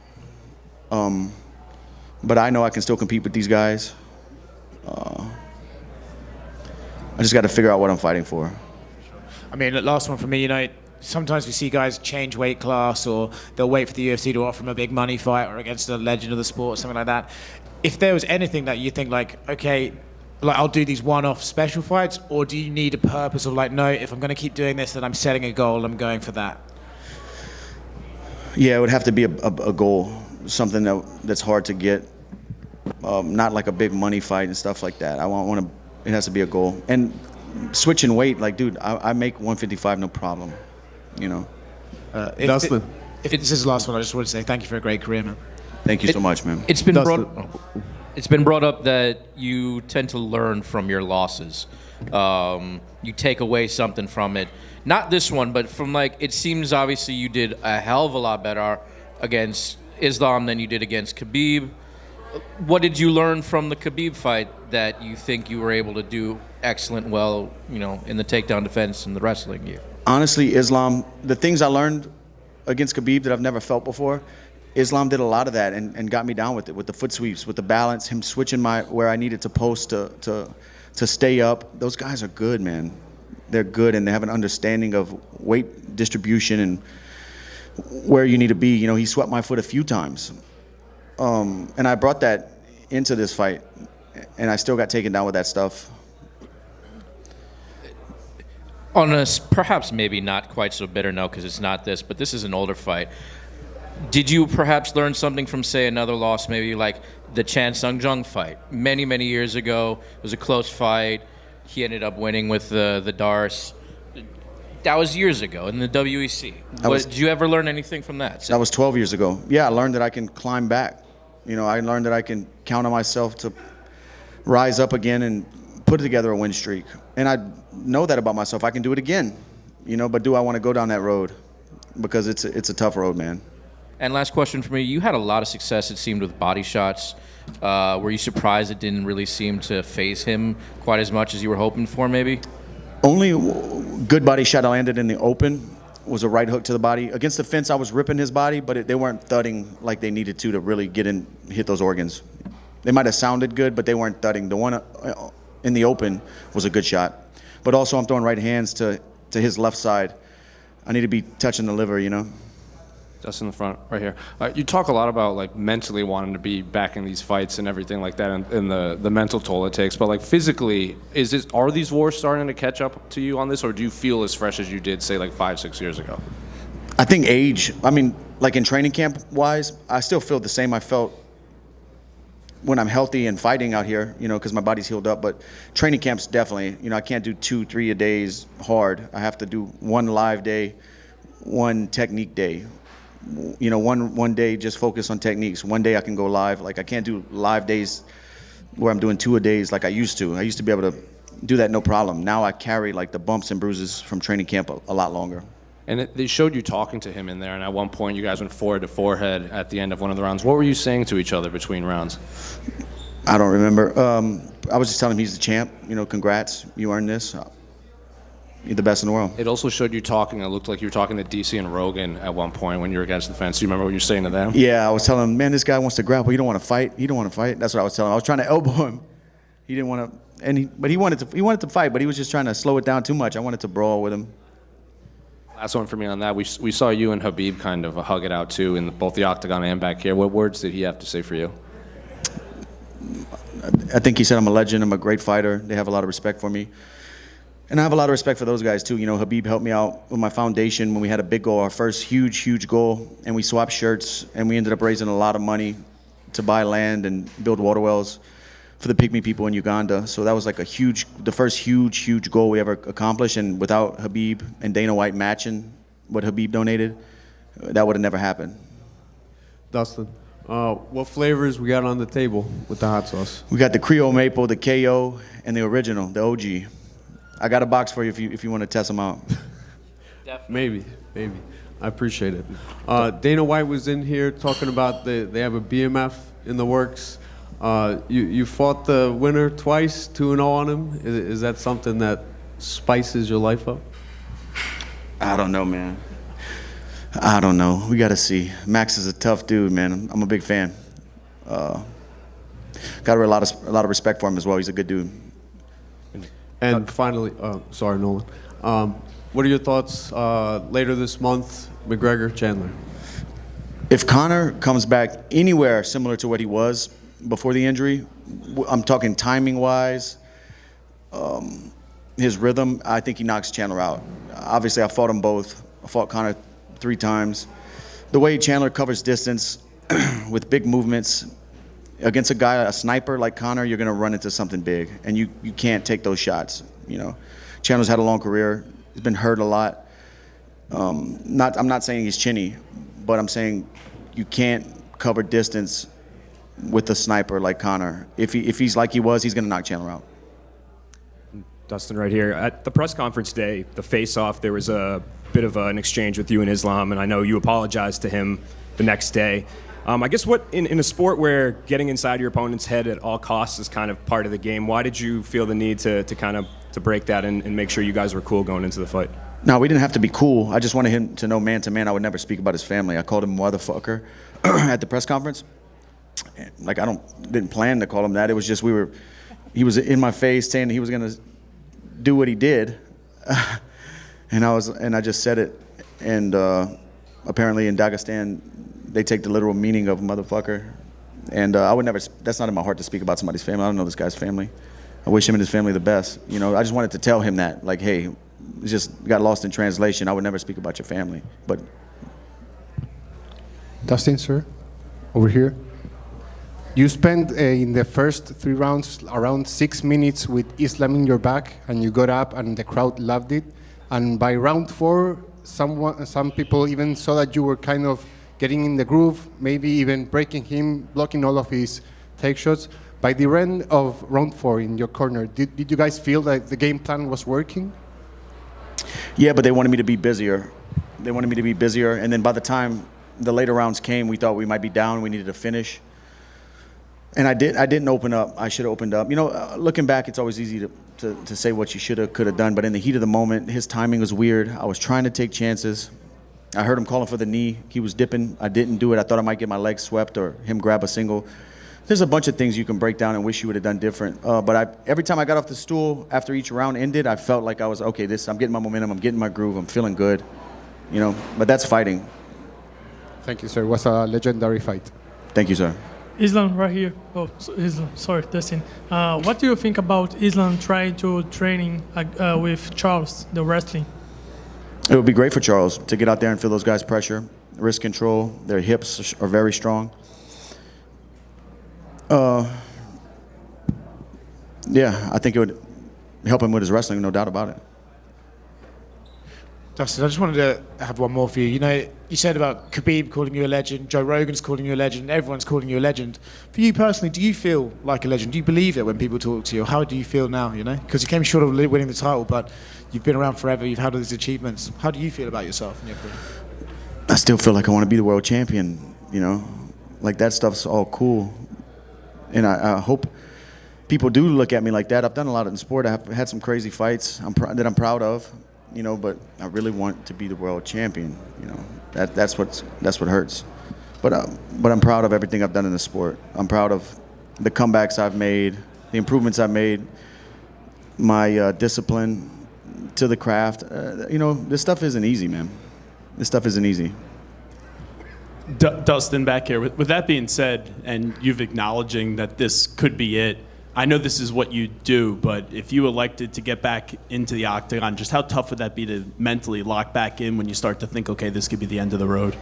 But I know I can still compete with these guys. I just got to figure out what I'm fighting for.
I mean, the last one for me, sometimes we see guys change weight class, or they'll wait for the UFC to offer them a big money fight or against a legend of the sport or something like that. If there was anything that you think like, okay, like I'll do these one-off special fights, or do you need a purpose of like, no, if I'm going to keep doing this, then I'm setting a goal, I'm going for that?
Yeah, it would have to be a goal, something that's hard to get, not like a big money fight and stuff like that. It has to be a goal. And switching weight, like, dude, I make 155 no problem. You know.
Dustin. If this is the last one, I just want to say thank you for a great career, man.
Thank you so much, man.
It's been brought up that you tend to learn from your losses. You take away something from it. Not this one, but from it seems obviously you did a hell of a lot better against Islam than you did against Khabib. What did you learn from the Khabib fight that you think you were able to do excellent well, in the takedown defense and the wrestling gear?
Honestly, Islam, the things I learned against Khabib that I've never felt before, Islam did a lot of that and got me down with it, with the foot sweeps, with the balance, him switching where I needed to post to stay up. Those guys are good, man. They're good, and they have an understanding of weight distribution and where you need to be. He swept my foot a few times. And I brought that into this fight, and I still got taken down with that stuff.
On a perhaps maybe not quite so bitter note, because it's not this, but this is an older fight. Did you perhaps learn something from, say, another loss, maybe like the Chan Sung-jung fight? Many, many years ago, it was a close fight. He ended up winning with the Darce. That was years ago in the WEC. Did you ever learn anything from that?
That was 12 years ago. Yeah, I learned that I can climb back. I learned that I can count on myself to rise up again and put together a win streak. And I know that about myself. I can do it again, but do I want to go down that road? Because it's a tough road, man.
And last question for me. You had a lot of success, it seemed, with body shots. Were you surprised it didn't really seem to phase him quite as much as you were hoping for, maybe?
Only good body shot I landed in the open was a right hook to the body. Against the fence, I was ripping his body, but they weren't thudding like they needed to really hit those organs. They might have sounded good, but they weren't thudding. The one in the open was a good shot. But also I'm throwing right hands to his left side. I need to be touching the liver,
Just in the front, right here. You talk a lot about mentally wanting to be back in these fights and everything like that, and the mental toll it takes. But physically, are these wars starting to catch up to you on this, or do you feel as fresh as you did, say, 5-6 years ago?
I think age. I mean, in training camp wise, I still feel the same I felt when I'm healthy and fighting out here, because my body's healed up. But training camps definitely, I can't do 2-3 a days hard. I have to do one live day, one technique day. You know, one day just focus on techniques. One day I can go live. Like I can't do live days where I'm doing 2 a days like I used to. I used to be able to do that no problem. Now I carry like the bumps and bruises from training camp a lot longer.
And they showed you talking to him in there, and at one point you guys went forehead to forehead at the end of one of the rounds. What were you saying to each other between rounds?
I don't remember. I was just telling him he's the champ. You know, congrats, you earned this. You're the best in the world.
It also showed you talking. It looked like you were talking to DC and Rogan at one point when you were against the fence. Do you remember what you were saying to them?
Yeah, I was telling him, man, this guy wants to grapple. He don't want to fight. He don't want to fight. That's what I was telling him. I was trying to elbow him. He didn't want to, but he wanted to fight, but he was just trying to slow it down too much. I wanted to brawl with him.
Last one for me on that. We saw you and Habib kind of hug it out too in both the octagon and back here. What words did he have to say for you?
I think he said I'm a legend. I'm a great fighter. They have a lot of respect for me. And I have a lot of respect for those guys too. You know, Habib helped me out with my foundation when we had a big goal, our first huge goal, and we swapped shirts, and we ended up raising a lot of money to buy land and build water wells for the Pygmy people in Uganda. So that was like the first huge goal we ever accomplished. And without Habib and Dana White matching what Habib donated, that would have never happened.
Dustin, what flavors we got on the table with the hot sauce?
We got the Creole Maple, the KO, and the original, the OG. I got a box for you if you want to test them out.
Maybe. I appreciate it. Dana White was in here talking about they have a BMF in the works. You fought the winner twice, 2-0 on him. Is that something that spices your life up?
I don't know, man. I don't know. We got to see. Max is a tough dude, man. I'm a big fan. Got a lot of respect for him as well. He's a good dude.
And finally, sorry, Nolan. What are your thoughts later this month, McGregor, Chandler?
If Conor comes back anywhere similar to what he was before the injury, I'm talking timing-wise, his rhythm, I think he knocks Chandler out. Obviously, I fought them both. I fought Conor 3 times. The way Chandler covers distance with big movements, against a sniper like Conor, you're going to run into something big, and you can't take those shots. You know, Chandler's had a long career. He's been hurt a lot. I'm not saying he's chinny, but I'm saying you can't cover distance with a sniper like Conor. If he's like he was, he's going to knock Chandler out.
Dustin right here. At the press conference today, the face-off, there was a bit of an exchange with you and Islam, and I know you apologized to him the next day. I guess what in a sport where getting inside your opponent's head at all costs is kind of part of the game, why did you feel the need to kind of to break that and make sure you guys were cool going into the fight?
No, we didn't have to be cool. I just wanted him to know man to man I would never speak about his family. I called him motherfucker at the press conference. Like didn't plan to call him that. It was just he was in my face saying he was gonna do what he did, and I just said it. And apparently in Dagestan, they take the literal meaning of motherfucker. And I would never, that's not in my heart to speak about somebody's family. I don't know this guy's family. I wish him and his family the best. You know, I just wanted to tell him that, like, hey, it just got lost in translation. I would never speak about your family. But
Dustin, sir, over here. You spent in the first 3 rounds around 6 minutes with Islam in your back, and you got up and the crowd loved it. And by round 4, some people even saw that you were kind of getting in the groove, maybe even breaking him, blocking all of his take shots. By the end of round 4 in your corner, did you guys feel like the game plan was working?
Yeah, but they wanted me to be busier. And then by the time the later rounds came, we thought we might be down, we needed to finish. And I didn't open up. I should have opened up. You know, looking back, it's always easy to say what you should have, could have done. But in the heat of the moment, his timing was weird. I was trying to take chances. I heard him calling for the knee. He was dipping. I didn't do it. I thought I might get my legs swept or him grab a single. There's a bunch of things you can break down and wish you would have done different. But every time I got off the stool after each round ended, I felt like I was, okay, I'm getting my momentum. I'm getting my groove. I'm feeling good. You know, but that's fighting.
Thank you, sir. It was a legendary fight.
Thank you, sir.
Islam, right here. Oh, Islam. Sorry, Dustin. What do you think about Islam trying to training with Charles, the wrestling?
It would be great for Charles to get out there and feel those guys' pressure, wrist control. Their hips are very strong. Yeah, I think it would help him with his wrestling, no doubt about it.
Dustin, I just wanted to have one more for you. You know, you said about Khabib calling you a legend, Joe Rogan's calling you a legend, everyone's calling you a legend. For you personally, do you feel like a legend? Do you believe it when people talk to you? How do you feel now, you know? Because you came short of winning the title, but you've been around forever, you've had all these achievements. How do you feel about yourself and your career?
I still feel like I want to be the world champion, you know? Like, that stuff's all cool. And I hope people do look at me like that. I've done a lot in sport. I've had some crazy fights that I'm proud of, you know, but I really want to be the world champion, you know. That's what hurts. But I'm proud of everything I've done in the sport. I'm proud of the comebacks I've made, the improvements I've made, my discipline to the craft. You know, this stuff isn't easy, man. This stuff isn't easy.
Dustin, back here. With that being said, and you've acknowledging that this could be it, I know this is what you do, but if you elected to get back into the octagon, just how tough would that be to mentally lock back in when you start to think, okay, this could be the end of the road?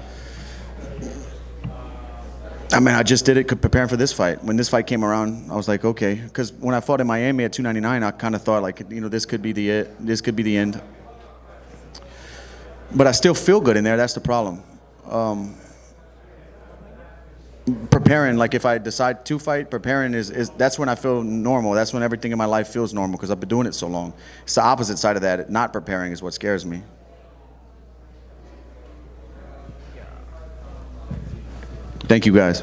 I mean, I just did it preparing for this fight. When this fight came around, I was like, okay. Because when I fought in Miami at 299, I kind of thought, like, you know, this could be this could be the end. But I still feel good in there. That's the problem. Preparing, like if I decide to fight, preparing is that's when I feel normal. That's when everything in my life feels normal because I've been doing it so long. It's the opposite side of that. Not preparing is what scares me. Thank you, guys.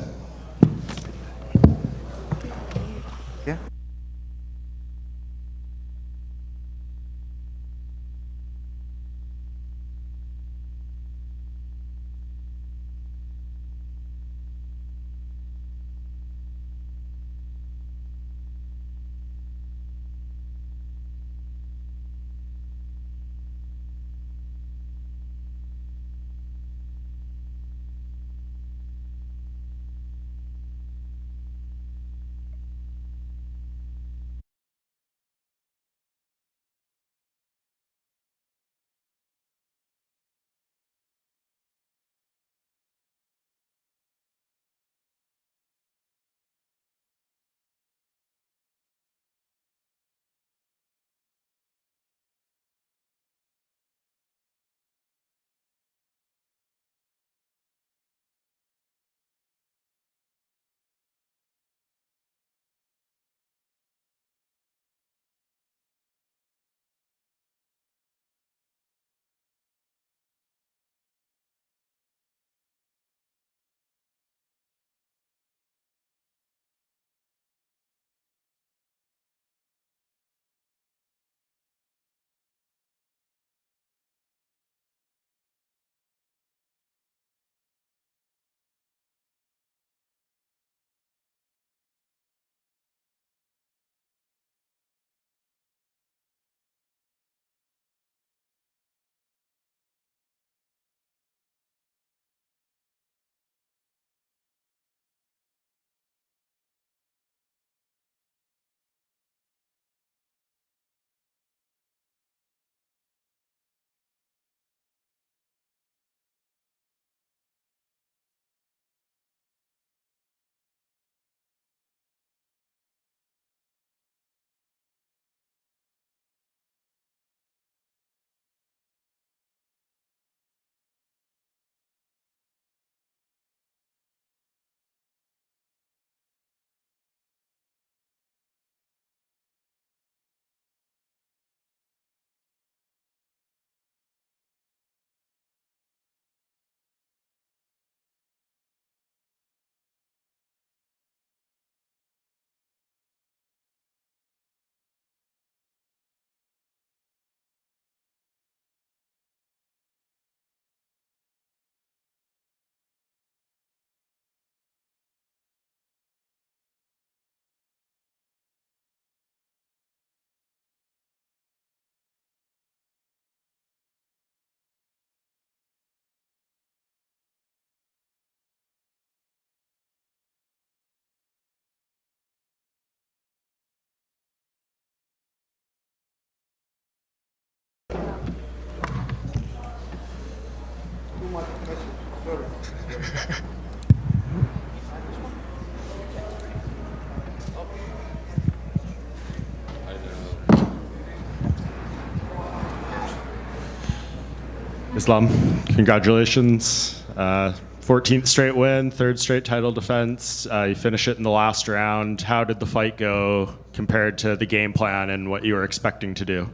Islam, congratulations. 14th straight win, third straight title defense. You finish it in the last round. How did the fight go compared to the game plan and what you were expecting to do?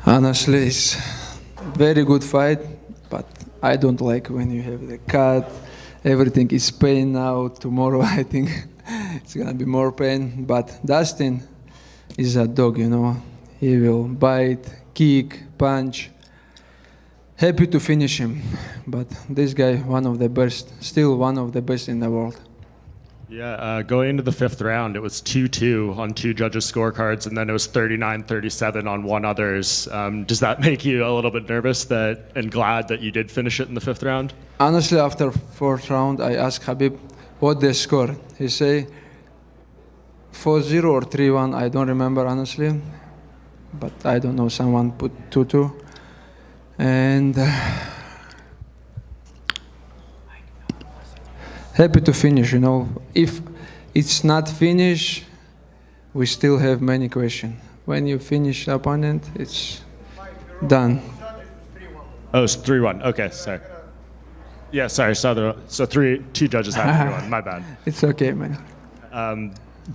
Honestly, it's very good fight, but I don't like when you have the cut. Everything is pain now. Tomorrow, I think it's gonna be more pain. But Dustin is a dog, you know. He will bite, kick, punch. Happy to finish him, but this guy, one of the best, still one of the best in the world.
Yeah, going into the fifth round, it was 2-2 on two judges' scorecards, and then it was 39-37 on one other's. Does that make you a little bit nervous and glad that you did finish it in the fifth round?
Honestly, after fourth round, I asked Habib what the score. He say 4-0 or 3-1. I don't remember honestly, but I don't know. Someone put 2-2, and happy to finish. You know, if it's not finished, we still have many questions. When you finish the opponent, it's done.
Oh, it's 3-1. Okay, sorry. Yeah, sorry. So two judges had 3-1. My bad.
It's okay, man.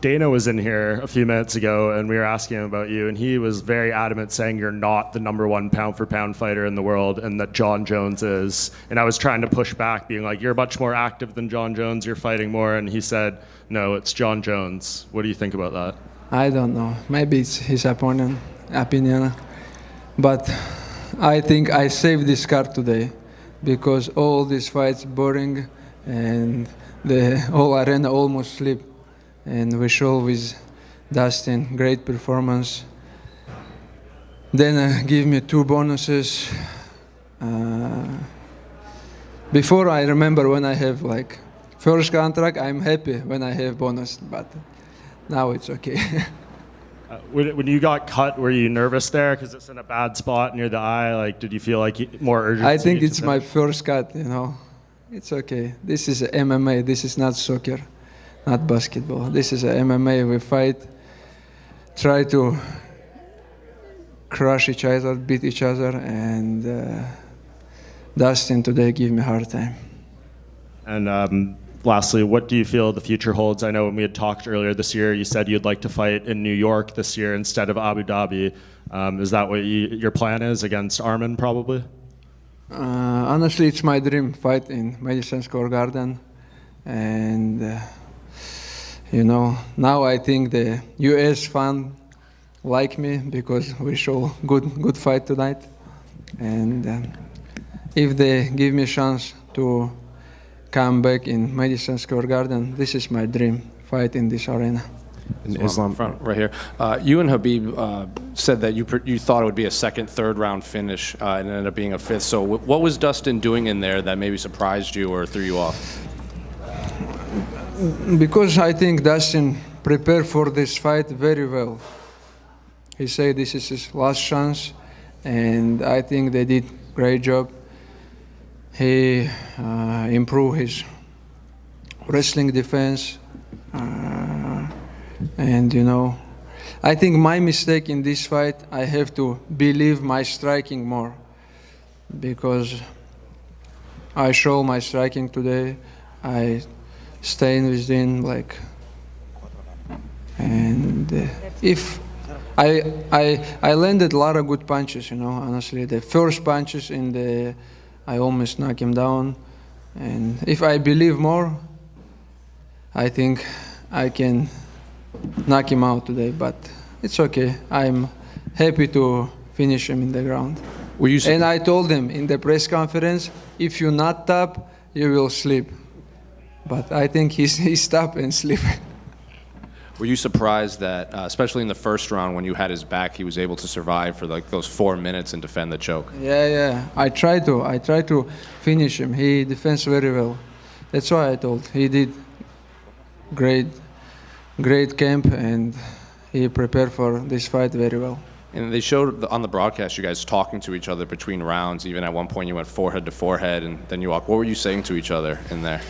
Dana was in here a few minutes ago, and we were asking him about you, and he was very adamant saying you're not the #1 pound-for-pound fighter in the world, and that John Jones is. And I was trying to push back, being like, you're much more active than John Jones, you're fighting more, and he said, no, it's John Jones. What do you think about that?
I don't know. Maybe it's his opinion, but I think I saved this card today because all these fights boring, and the whole arena almost sleep. And we show with Dustin great performance. Then give me 2 bonuses. Before I remember when I have like first contract, I'm happy when I have bonus, but now it's okay.
When you got cut, were you nervous there because it's in a bad spot near the eye? Like, did you feel like more urgency?
I think it's my first cut. You know, it's okay. This is MMA. This is not soccer. Not basketball. This is a MMA. We fight, try to crush each other, beat each other, and Dustin today gave me a hard time.
And lastly, what do you feel the future holds? I know when we had talked earlier this year, you said you'd like to fight in New York this year instead of Abu Dhabi. Is that what your plan is against Arman, probably?
Honestly, it's my dream fight in Madison Square Garden, and. You know, now I think the US fan like me because we show good fight tonight, and if they give me a chance to come back in Madison Square Garden, this is my dream fight in this arena.
In Islam, front right here. You and Habib said that you thought it would be a second, third round finish, and it ended up being a fifth. So what was Dustin doing in there that maybe surprised you or threw you off?
Because I think Dustin prepared for this fight very well. He said this is his last chance, and I think they did great job. He improved his wrestling defense, and you know, I think my mistake in this fight, I have to believe my striking more, because I show my striking today. I staying within and if I landed a lot of good punches, you know, honestly. The first punches I almost knocked him down, and if I believe more, I think I can knock him out today, but it's okay. I'm happy to finish him in the ground. And I told him in the press conference, if you not tap, you will sleep. But I think he stopped and sleep.
Were you surprised that, especially in the first round, when you had his back, he was able to survive for like those 4 minutes and defend the choke?
Yeah. I tried to finish him. He defends very well. That's why I told. He did great camp, and he prepared for this fight very well.
And they showed on the broadcast you guys talking to each other between rounds. Even at one point you went forehead to forehead, and then you walked. What were you saying to each other in there?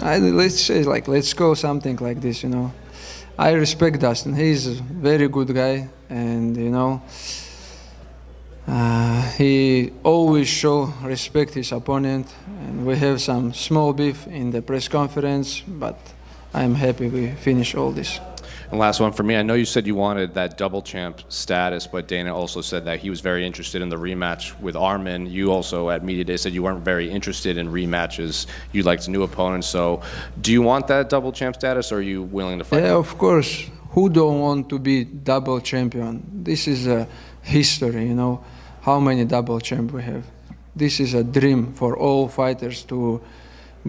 Let's say let's go something like this, you know. I respect Dustin. He's a very good guy, and he always show respect his opponent. And we have some small beef in the press conference, but I'm happy we finish all this.
And last one for me. I know you said you wanted that double champ status, but Dana also said that he was very interested in the rematch with Arman. You also at Media Day said you weren't very interested in rematches. You liked new opponents. So do you want that double champ status, or are you willing to fight?
Yeah, of course. Who don't want to be double champion? This is a history, how many double champ we have. This is a dream for all fighters to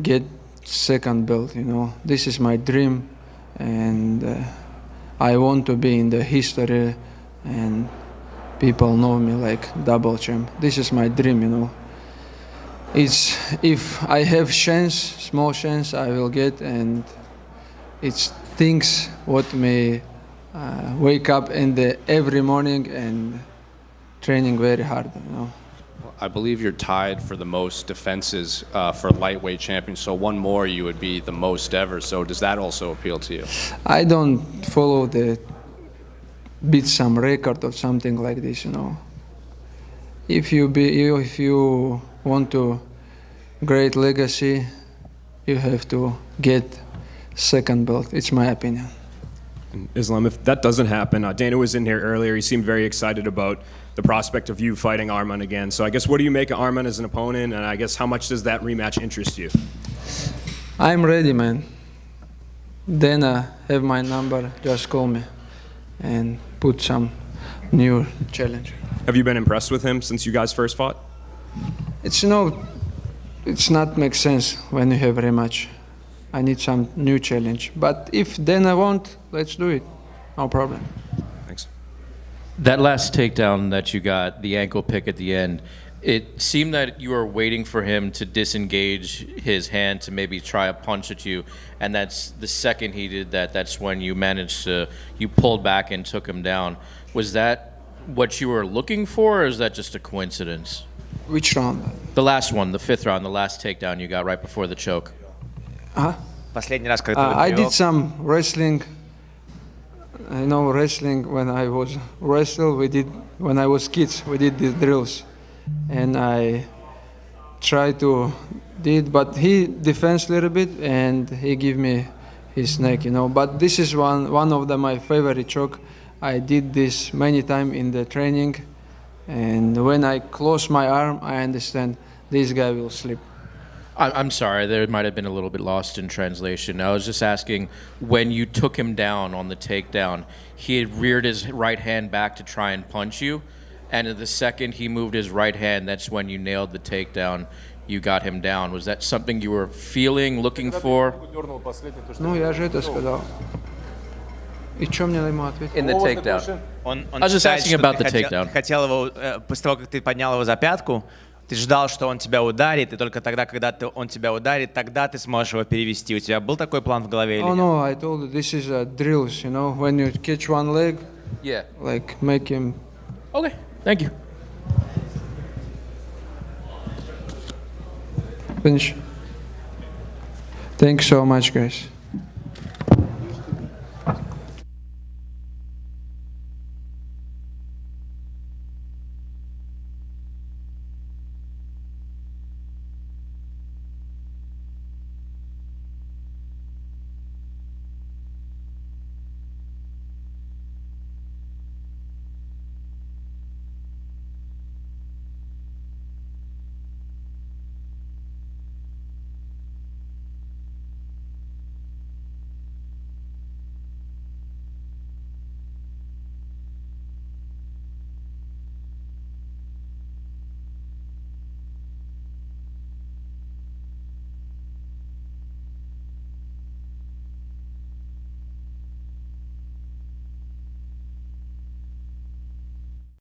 get second belt, This is my dream, and I want to be in the history, and people know me like double champ. This is my dream, It's if I have chance, small chance, I will get, and it's things what may wake up every morning and training very hard,
I believe you're tied for the most defenses for lightweight champion. So one more, you would be the most ever. So does that also appeal to you?
I don't follow beat some record or something like this, If you want to great legacy, you have to get second belt. It's my opinion.
Islam, if that doesn't happen, Dana was in here earlier. He seemed very excited about the prospect of you fighting Arman again. So I guess what do you make of Arman as an opponent, and I guess how much does that rematch interest you?
I'm ready, man. Dana have my number. Just call me and put some new challenge.
Have you been impressed with him since you guys first fought?
It's not make sense when you have rematch. I need some new challenge. But if Dana want, let's do it. No problem.
Thanks.
That last takedown that you got, the ankle pick at the end, it seemed that you were waiting for him to disengage his hand to maybe try a punch at you, and that's the second he did that, that's when you pulled back and took him down. Was that what you were looking for, or is that just a coincidence?
Which round?
The last one, the fifth round, the last takedown you got right before the choke.
Последний раз, когда
I did some wrestling. Wrestling when I was when I was kids, we did these drills, and I tried to did, but he defends a little bit and he give me his neck, But this is one of my favorite choke. I did this many times in the training, and when I close my arm, I understand this guy will sleep.
I'm sorry, there might have been a little bit lost in translation. I was just asking, when you took him down on the takedown, he had reared his right hand back to try and punch you, and the second he moved his right hand, that's when you nailed the takedown, you got him down. Was that something you were feeling, looking for?
Я же это сказал. И что мне ему ответить?
In the takedown.
Он
I was just
считает,
asking
что
about
ты
the takedown.
хотел его, после того, как ты поднял его за пятку, ты ждал, что он тебя ударит, и только тогда, когда он тебя ударит, тогда ты сможешь его перевести. У тебя был такой план в голове или
Oh
нет?
no, I told you this is drills, when you catch one leg,
Yeah.
like make him.
Okay, thank you.
Finish. Thanks so much, guys.